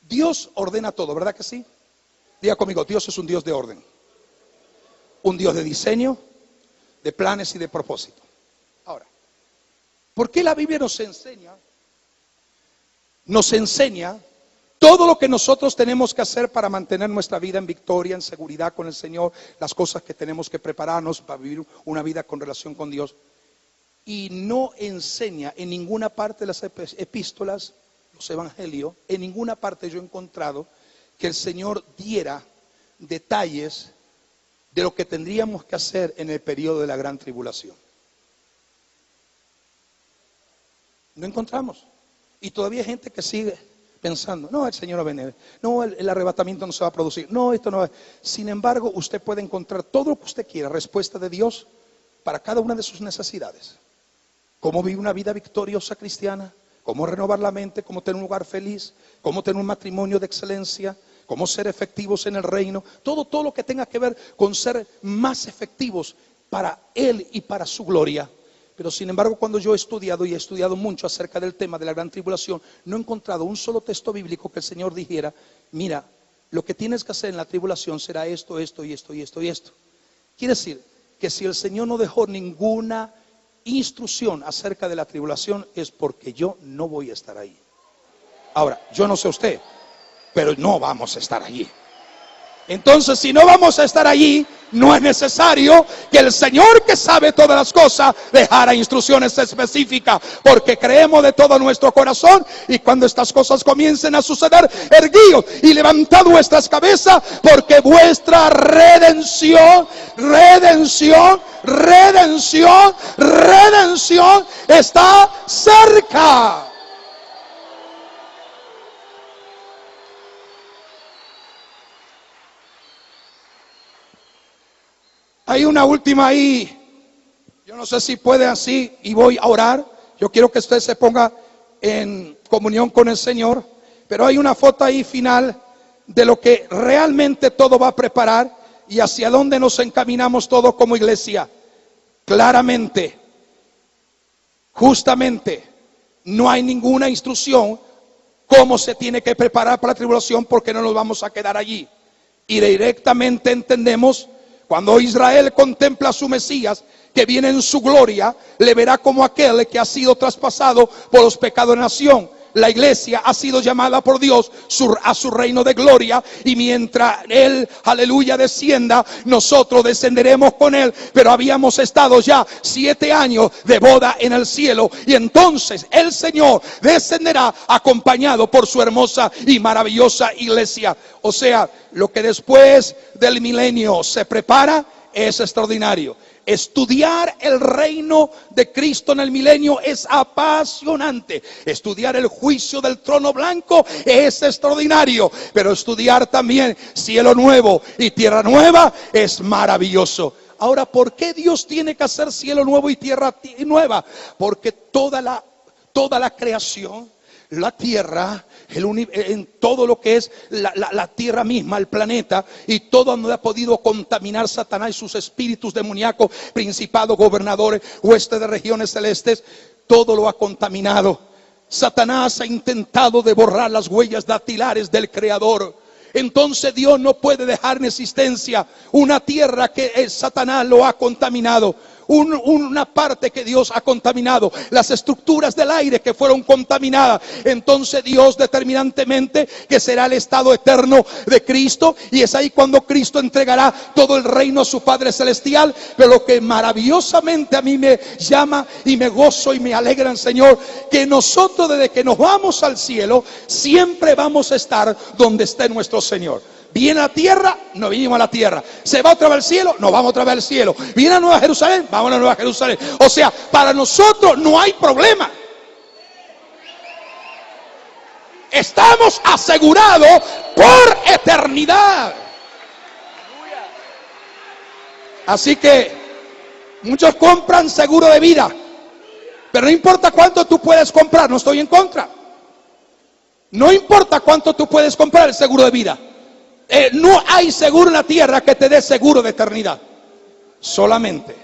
Dios ordena todo, ¿verdad que sí? Diga conmigo: Dios es un Dios de orden, un Dios de diseño, de planes y de propósito. Ahora, ¿por qué la Biblia nos enseña todo lo que nosotros tenemos que hacer para mantener nuestra vida en victoria, en seguridad con el Señor, las cosas que tenemos que prepararnos para vivir una vida con relación con Dios? Y no enseña en ninguna parte de las epístolas, los evangelios, en ninguna parte yo he encontrado que el Señor diera detalles de lo que tendríamos que hacer en el periodo de la gran tribulación. No encontramos. Y todavía hay gente que sigue pensando: no, el Señor va a venir, no, el arrebatamiento no se va a producir, no, esto no va. Sin embargo, usted puede encontrar todo lo que usted quiera, respuesta de Dios para cada una de sus necesidades. Cómo vivir una vida victoriosa cristiana, cómo renovar la mente, cómo tener un lugar feliz, cómo tener un matrimonio de excelencia, cómo ser efectivos en el reino, todo lo que tenga que ver con ser más efectivos para Él y para su gloria. Pero sin embargo, cuando yo he estudiado, y he estudiado mucho acerca del tema de la gran tribulación, no he encontrado un solo texto bíblico que el Señor dijera: mira, lo que tienes que hacer en la tribulación será esto, esto y esto y esto y esto. Quiere decir que si el Señor no dejó ninguna instrucción acerca de la tribulación, es porque yo no voy a estar ahí. Ahora, yo no sé usted, pero no vamos a estar allí. Entonces, si no vamos a estar allí, no es necesario que el Señor, que sabe todas las cosas, dejara instrucciones específicas, porque creemos de todo nuestro corazón. Y cuando estas cosas comiencen a suceder, erguíos y levantad vuestras cabezas, porque vuestra redención está cerca. Hay una última ahí. Yo no sé si puede así, y voy a orar. Yo quiero que usted se ponga en comunión con el Señor. Pero hay una foto ahí final de lo que realmente todo va a preparar y hacia dónde nos encaminamos todos como iglesia. Claramente, justamente, no hay ninguna instrucción cómo se tiene que preparar para la tribulación, porque no nos vamos a quedar allí. Y directamente entendemos, Cuando Israel contempla a su Mesías, que viene en su gloria, le verá como aquel que ha sido traspasado por los pecados de la nación. La iglesia ha sido llamada por Dios a su reino de gloria, y mientras Él, aleluya, descienda, nosotros descenderemos con Él. Pero habíamos estado ya 7 años de boda en el cielo, y entonces el Señor descenderá acompañado por su hermosa y maravillosa iglesia. O sea, lo que después del milenio se prepara es extraordinario. Estudiar el reino de Cristo en el milenio es apasionante. Estudiar el juicio del trono blanco es extraordinario. Pero estudiar también cielo nuevo y tierra nueva es maravilloso. Ahora, ¿por qué Dios tiene que hacer cielo nuevo y tierra nueva? Porque toda la creación, la tierra, en todo lo que es la tierra misma, el planeta, y todo donde ha podido contaminar Satanás y sus espíritus demoníacos, principados, gobernadores, huestes de regiones celestes, todo lo ha contaminado. Satanás ha intentado de borrar las huellas dactilares del Creador. Entonces Dios no puede dejar en existencia una tierra que Satanás lo ha contaminado. Una parte que Dios ha contaminado, las estructuras del aire que fueron contaminadas. Entonces Dios determinantemente que será el estado eterno de Cristo, y es ahí cuando Cristo entregará todo el reino a su Padre Celestial. Pero lo que maravillosamente a mí me llama y me gozo y me alegra en el Señor, que nosotros desde que nos vamos al cielo siempre vamos a estar donde esté nuestro Señor. Viene a la tierra, nos vinimos a la tierra. Se va otra vez al cielo, nos vamos otra vez al cielo. Viene a Nueva Jerusalén, vamos a Nueva Jerusalén. O sea, para nosotros no hay problema. Estamos asegurados por eternidad. Así que muchos compran seguro de vida, pero no importa cuánto tú puedes comprar, no estoy en contra. No importa cuánto tú puedes comprar el seguro de vida. No hay seguro en la tierra que te dé seguro de eternidad. Solamente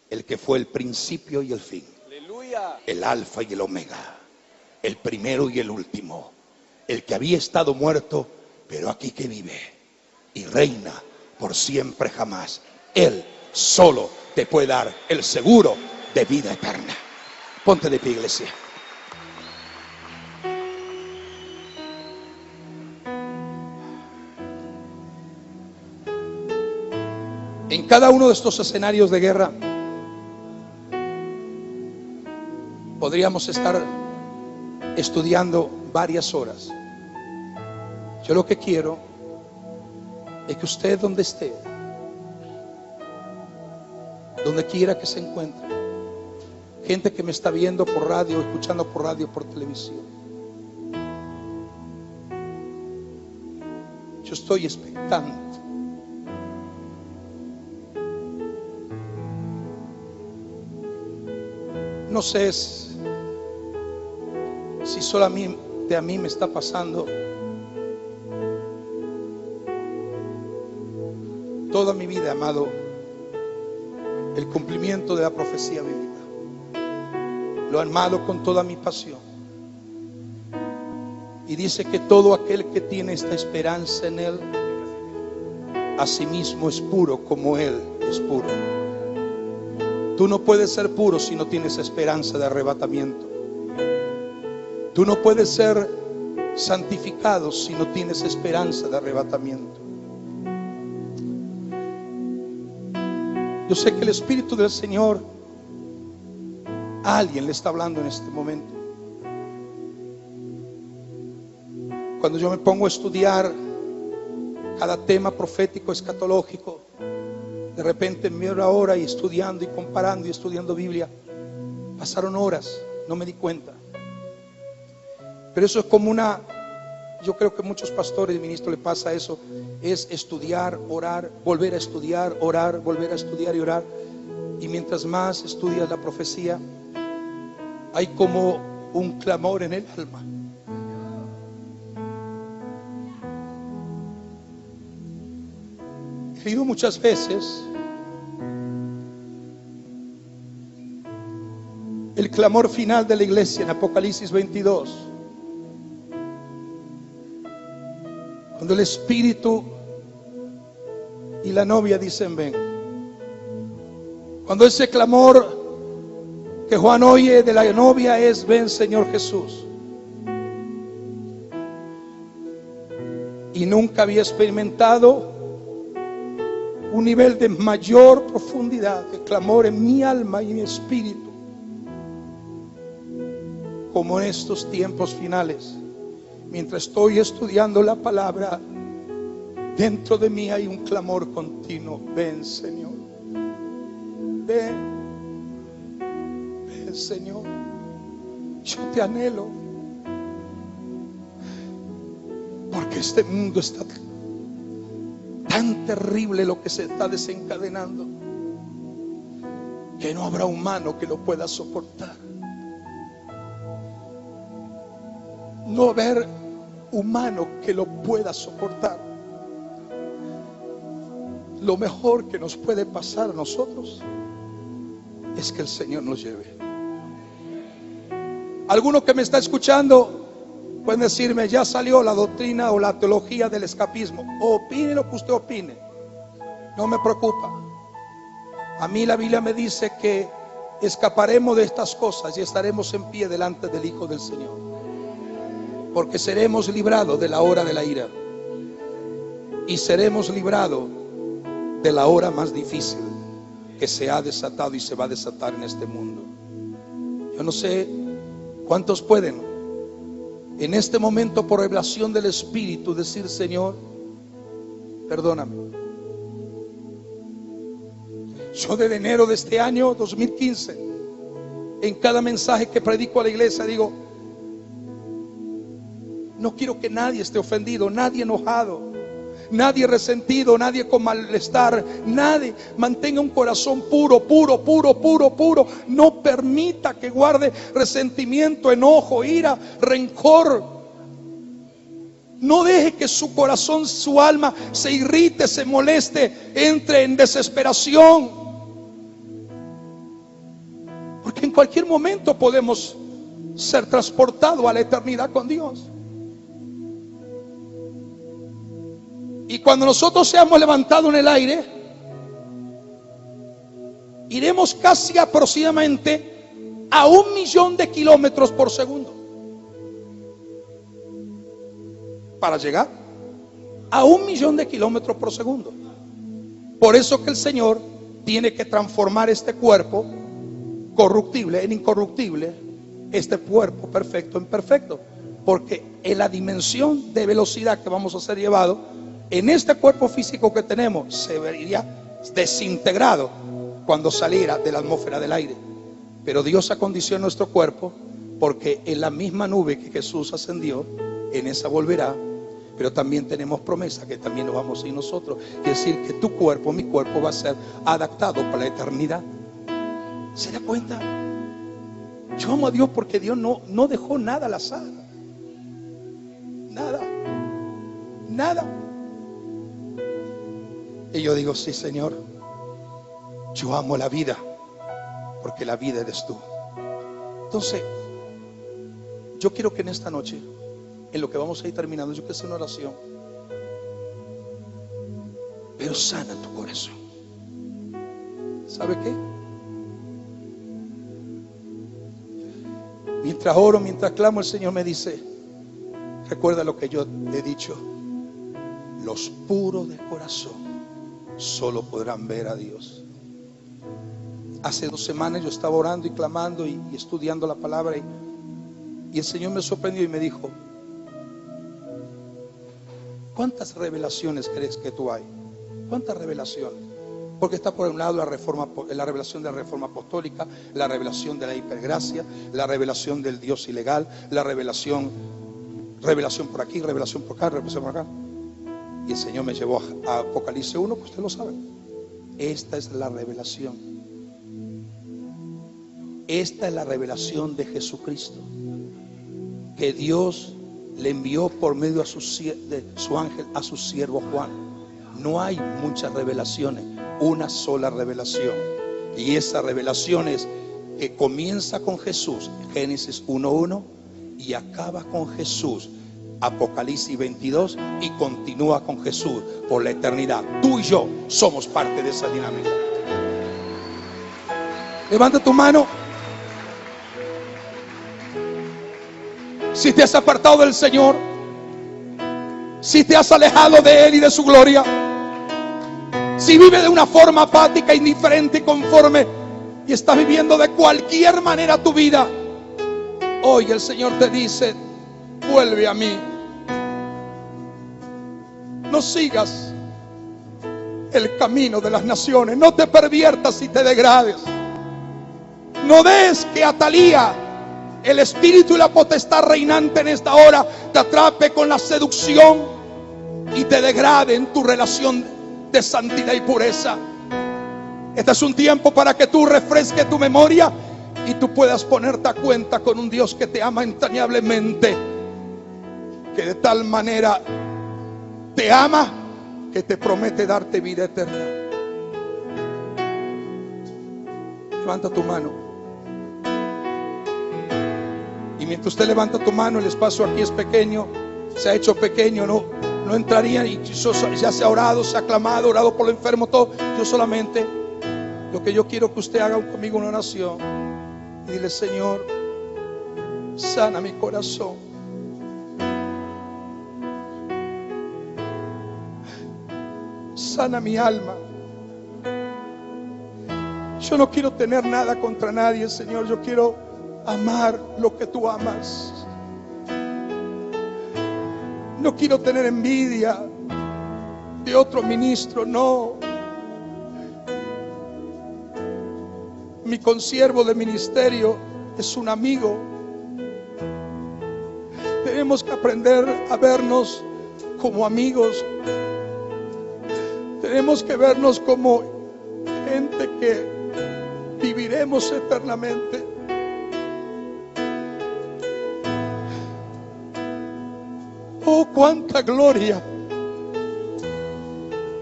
el que fue el principio y el fin. Aleluya. El alfa y el omega, el primero y el último, el que había estado muerto, pero aquí que vive y reina por siempre jamás. Él solo te puede dar el seguro de vida eterna. Ponte de pie, iglesia. En cada uno de estos escenarios de guerra podríamos estar estudiando varias horas. Yo lo que quiero es que usted, donde esté, donde quiera que se encuentre, gente que me está viendo por radio, escuchando por radio, por televisión, yo estoy expectante. No sé si solamente a mí me está pasando. Toda mi vida he amado el cumplimiento de la profecía bíblica. Lo he amado con toda mi pasión. Y dice que todo aquel que tiene esta esperanza en Él, asimismo es puro como Él es puro. Tú no puedes ser puro si no tienes esperanza de arrebatamiento. Tú no puedes ser santificado si no tienes esperanza de arrebatamiento. Yo sé que el Espíritu del Señor a alguien le está hablando en este momento. Cuando yo me pongo a estudiar cada tema profético escatológico, de repente me veo ahora y estudiando y comparando y estudiando Biblia, pasaron horas, no me di cuenta. Pero eso es como yo creo que a muchos pastores y ministros le pasa eso, es estudiar, orar, volver a estudiar, orar, volver a estudiar y orar. Y mientras más estudias la profecía, hay como un clamor en el alma. He leído muchas veces el clamor final de la iglesia en Apocalipsis 22, Cuando el Espíritu y la novia dicen ven. Cuando ese clamor que Juan oye de la novia es ven Señor Jesús. Y nunca había experimentado un nivel de mayor profundidad de clamor en mi alma y en mi espíritu como en estos tiempos finales. Mientras estoy estudiando la palabra, dentro de mí hay un clamor continuo. Ven Señor, ven, ven Señor, yo te anhelo, porque este mundo está tan terrible, lo que se está desencadenando, que no habrá humano que lo pueda soportar. No haber humano que lo pueda soportar. Lo mejor que nos puede pasar a nosotros es que el Señor nos lleve. Alguno que me está escuchando puede decirme, ya salió la doctrina o la teología del escapismo. Opine lo que usted opine, no me preocupa. A mí la Biblia me dice que escaparemos de estas cosas y estaremos en pie delante del Hijo del Señor, porque seremos librados de la hora de la ira y seremos librados de la hora más difícil que se ha desatado y se va a desatar en este mundo. Yo no sé cuántos pueden en este momento, por revelación del Espíritu, decir: Señor, perdóname. Yo desde enero de este año 2015, en cada mensaje que predico a la iglesia, digo: no quiero que nadie esté ofendido, nadie enojado, nadie resentido, nadie con malestar, nadie. Mantenga un corazón puro, puro, puro, puro, puro. No permita que guarde resentimiento, enojo, ira, rencor. No deje que su corazón, su alma se irrite, se moleste, entre en desesperación, porque en cualquier momento podemos ser transportados a la eternidad con Dios. Y cuando nosotros seamos levantados en el aire, iremos casi aproximadamente a 1.000.000 de kilómetros por segundo para llegar a 1.000.000 de kilómetros por segundo. Por eso que el Señor tiene que transformar este cuerpo corruptible en incorruptible, este cuerpo perfecto en perfecto, porque en la dimensión de velocidad que vamos a ser llevados, en este cuerpo físico que tenemos, se vería desintegrado cuando saliera de la atmósfera del aire. Pero Dios acondicionó nuestro cuerpo, porque en la misma nube que Jesús ascendió, en esa volverá. Pero también tenemos promesa que también nos vamos a ir nosotros. Es decir, que tu cuerpo, mi cuerpo, va a ser adaptado para la eternidad. ¿Se da cuenta? Yo amo a Dios porque Dios no dejó nada al azar. Nada. Nada. Y yo digo: sí, Señor, yo amo la vida, porque la vida eres tú. Entonces, yo quiero que en esta noche, en lo que vamos a ir terminando, yo quiero hacer una oración, pero sana tu corazón. ¿Sabe qué? Mientras oro, mientras clamo, el Señor me dice: recuerda lo que yo te he dicho, los puros de corazón solo podrán ver a Dios. Hace 2 semanas yo estaba orando y clamando y estudiando la palabra, y el Señor me sorprendió y me dijo: ¿cuántas revelaciones crees que tú hay? ¿Cuántas revelaciones? Porque está por un lado la revelación de la reforma apostólica, la revelación de la hipergracia, la revelación del Dios ilegal, la revelación por aquí, revelación por acá, revelación por acá. Y el Señor me llevó a Apocalipsis 1, que usted lo sabe. Esta es la revelación. Esta es la revelación de Jesucristo, que Dios le envió por medio de su ángel a su siervo Juan. No hay muchas revelaciones, una sola revelación. Y esa revelación es que comienza con Jesús, Génesis 1:1, y acaba con Jesús, Apocalipsis 22 y continúa con Jesús por la eternidad. Tú y yo somos parte de esa dinámica. Levanta tu mano. Si te has apartado del Señor, si te has alejado de Él y de su gloria, si vive de una forma apática, indiferente y conforme, y estás viviendo de cualquier manera tu vida, hoy el Señor te dice: vuelve a mí. No sigas el camino de las naciones, no te perviertas y te degrades. No des que Atalía, el espíritu y la potestad reinante en esta hora, te atrape con la seducción y te degrade en tu relación de santidad y pureza. Este es un tiempo para que tú refresques tu memoria y tú puedas ponerte a cuenta con un Dios que te ama entrañablemente, que de tal manera te ama que te promete darte vida eterna. Levanta tu mano. Y mientras usted levanta tu mano, el espacio aquí es pequeño, se ha hecho pequeño, no entraría, y ya se ha orado, se ha clamado, orado por los enfermos, todo. Yo solamente, lo que yo quiero que usted haga conmigo una oración y dile: Señor, sana mi corazón, sana mi alma. Yo no quiero tener nada contra nadie, Señor. Yo quiero amar lo que tú amas. No quiero tener envidia de otro ministro, no. Mi consiervo de ministerio es un amigo. Tenemos que aprender a vernos como amigos. Tenemos que vernos como gente que viviremos eternamente. Oh, cuánta gloria,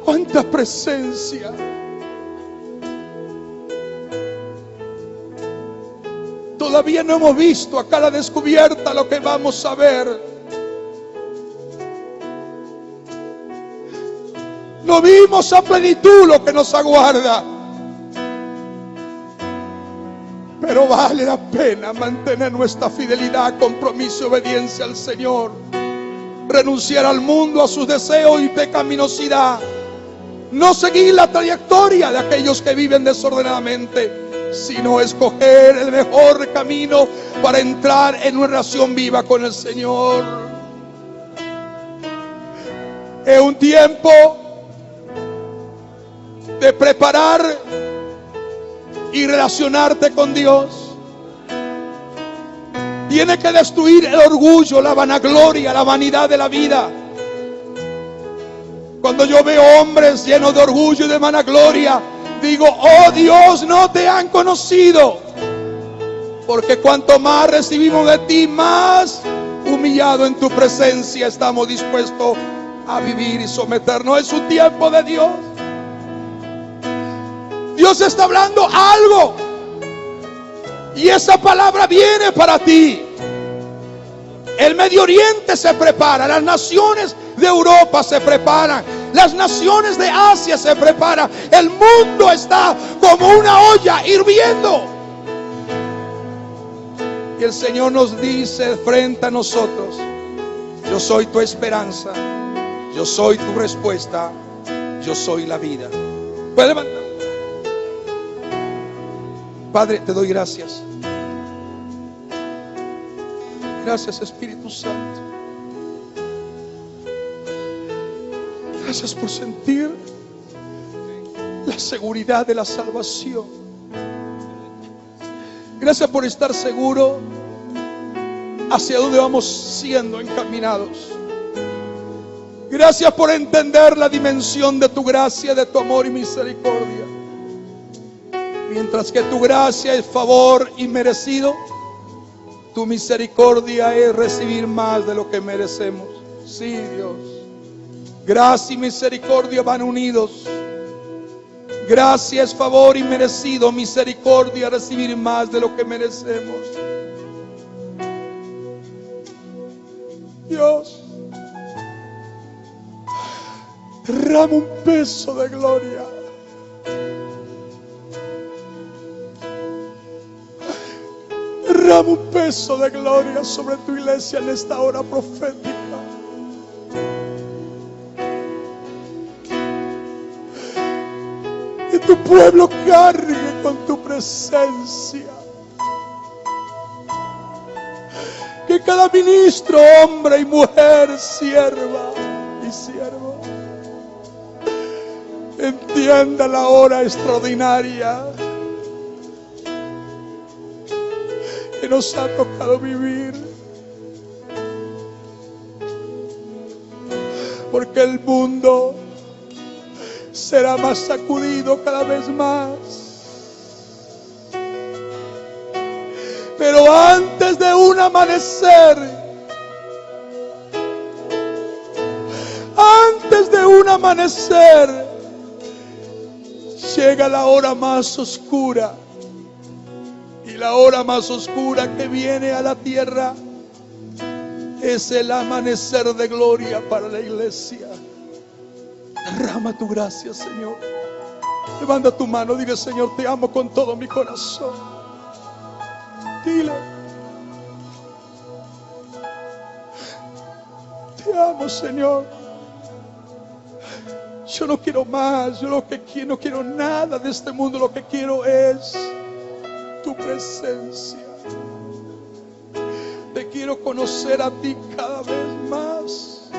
cuánta presencia. Todavía no hemos visto a cara descubierta lo que vamos a ver. No vimos a plenitud lo que nos aguarda. Pero vale la pena mantener nuestra fidelidad, compromiso y obediencia al Señor. Renunciar al mundo, a sus deseos y pecaminosidad. No seguir la trayectoria de aquellos que viven desordenadamente, sino escoger el mejor camino para entrar en una relación viva con el Señor. Es un tiempo de preparar y relacionarte con Dios. Tiene que destruir el orgullo, la vanagloria, la vanidad de la vida. Cuando yo veo hombres llenos de orgullo y de vanagloria, digo: oh Dios, no te han conocido. Porque cuanto más recibimos de ti, más humillado en tu presencia estamos dispuestos a vivir y someternos. Es un tiempo de Dios. Dios está hablando algo. Y esa palabra viene para ti. El Medio Oriente se prepara, las naciones de Europa se preparan, las naciones de Asia se preparan. El mundo está como una olla hirviendo. Y el Señor nos dice frente a nosotros: yo soy tu esperanza, yo soy tu respuesta, yo soy la vida. ¿Puede levantar? Padre, te doy gracias. Gracias, Espíritu Santo. Gracias por sentir la seguridad de la salvación. Gracias por estar seguro hacia dónde vamos siendo encaminados. Gracias por entender la dimensión de tu gracia, de tu amor y misericordia. Mientras que tu gracia es favor inmerecido, tu misericordia es recibir más de lo que merecemos. Sí, Dios. Gracia y misericordia van unidos. Gracia es favor inmerecido, misericordia recibir más de lo que merecemos. Dios, Derrama un peso de gloria. Derrama un peso de gloria sobre tu iglesia en esta hora profética. Que tu pueblo cargue con tu presencia. Que cada ministro, hombre y mujer, sierva y siervo, entienda la hora extraordinaria que nos ha tocado vivir. Porque el mundo será más sacudido cada vez más. Pero antes de un amanecer, llega la hora más oscura. Y la hora más oscura que viene a la tierra es el amanecer de gloria para la iglesia. Derrama tu gracia, Señor. Levanta tu mano, dile: Señor, te amo con todo mi corazón. Dile: te amo, Señor. Yo no quiero más. Yo no quiero nada de este mundo. Lo que quiero es tu presencia. Te quiero conocer a ti cada vez más.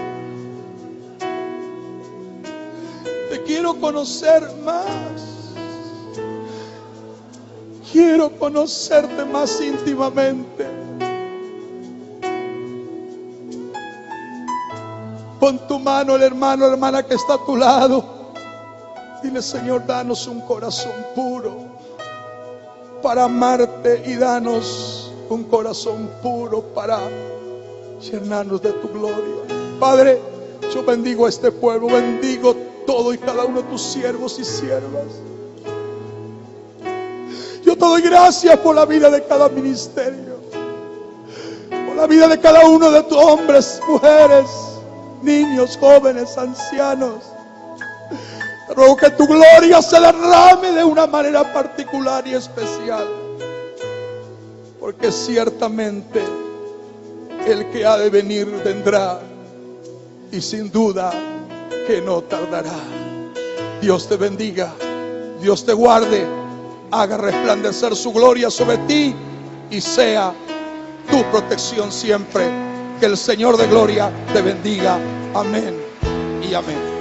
Te quiero conocer más. Quiero conocerte más íntimamente. Pon tu mano el hermano, la hermana que está a tu lado. Dile: Señor, danos un corazón puro para amarte, y danos un corazón puro para llenarnos de tu gloria. Padre, yo bendigo a este pueblo, bendigo todo y cada uno de tus siervos y siervas. Yo te doy gracias por la vida de cada ministerio, por la vida de cada uno de tus hombres, mujeres, niños, jóvenes, ancianos. Te ruego que tu gloria se derrame de una manera particular y especial, porque ciertamente el que ha de venir vendrá, y sin duda que no tardará. Dios te bendiga, Dios te guarde, haga resplandecer su gloria sobre ti y sea tu protección siempre. Que el Señor de gloria te bendiga. Amén y amén.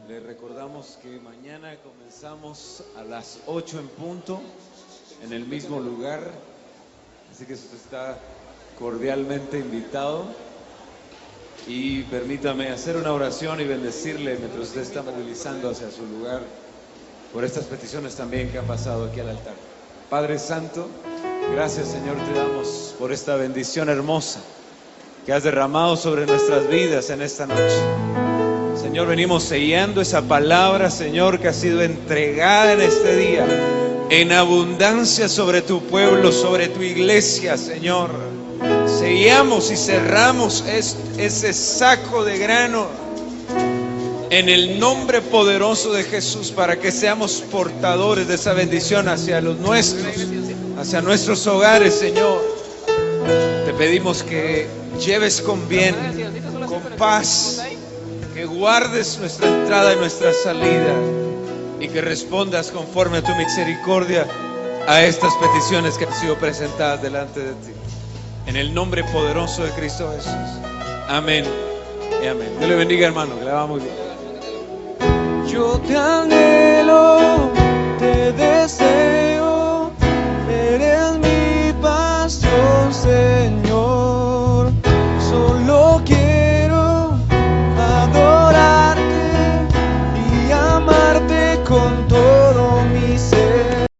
Les recordamos que mañana comenzamos a las 8 en punto, en el mismo lugar. Así que usted está cordialmente invitado. Y permítame hacer una oración y bendecirle mientras usted está movilizando hacia su lugar por estas peticiones también que han pasado aquí al altar. Padre Santo, gracias Señor te damos por esta bendición hermosa que has derramado sobre nuestras vidas en esta noche. Señor, venimos sellando esa palabra, Señor, que ha sido entregada en este día en abundancia sobre tu pueblo, sobre tu iglesia, Señor. Sellamos y cerramos ese saco de grano en el nombre poderoso de Jesús, para que seamos portadores de esa bendición hacia los nuestros, hacia nuestros hogares, Señor. Te pedimos que lleves con bien, con paz, que guardes nuestra entrada y nuestra salida, y que respondas conforme a tu misericordia a estas peticiones que han sido presentadas delante de ti. En el nombre poderoso de Cristo Jesús. Amén y amén. Dios le bendiga, hermano, que le va muy bien. Yo te anhelo, te deseo, eres mi pasión, Señor. Solo quiero adorarte y amarte con todo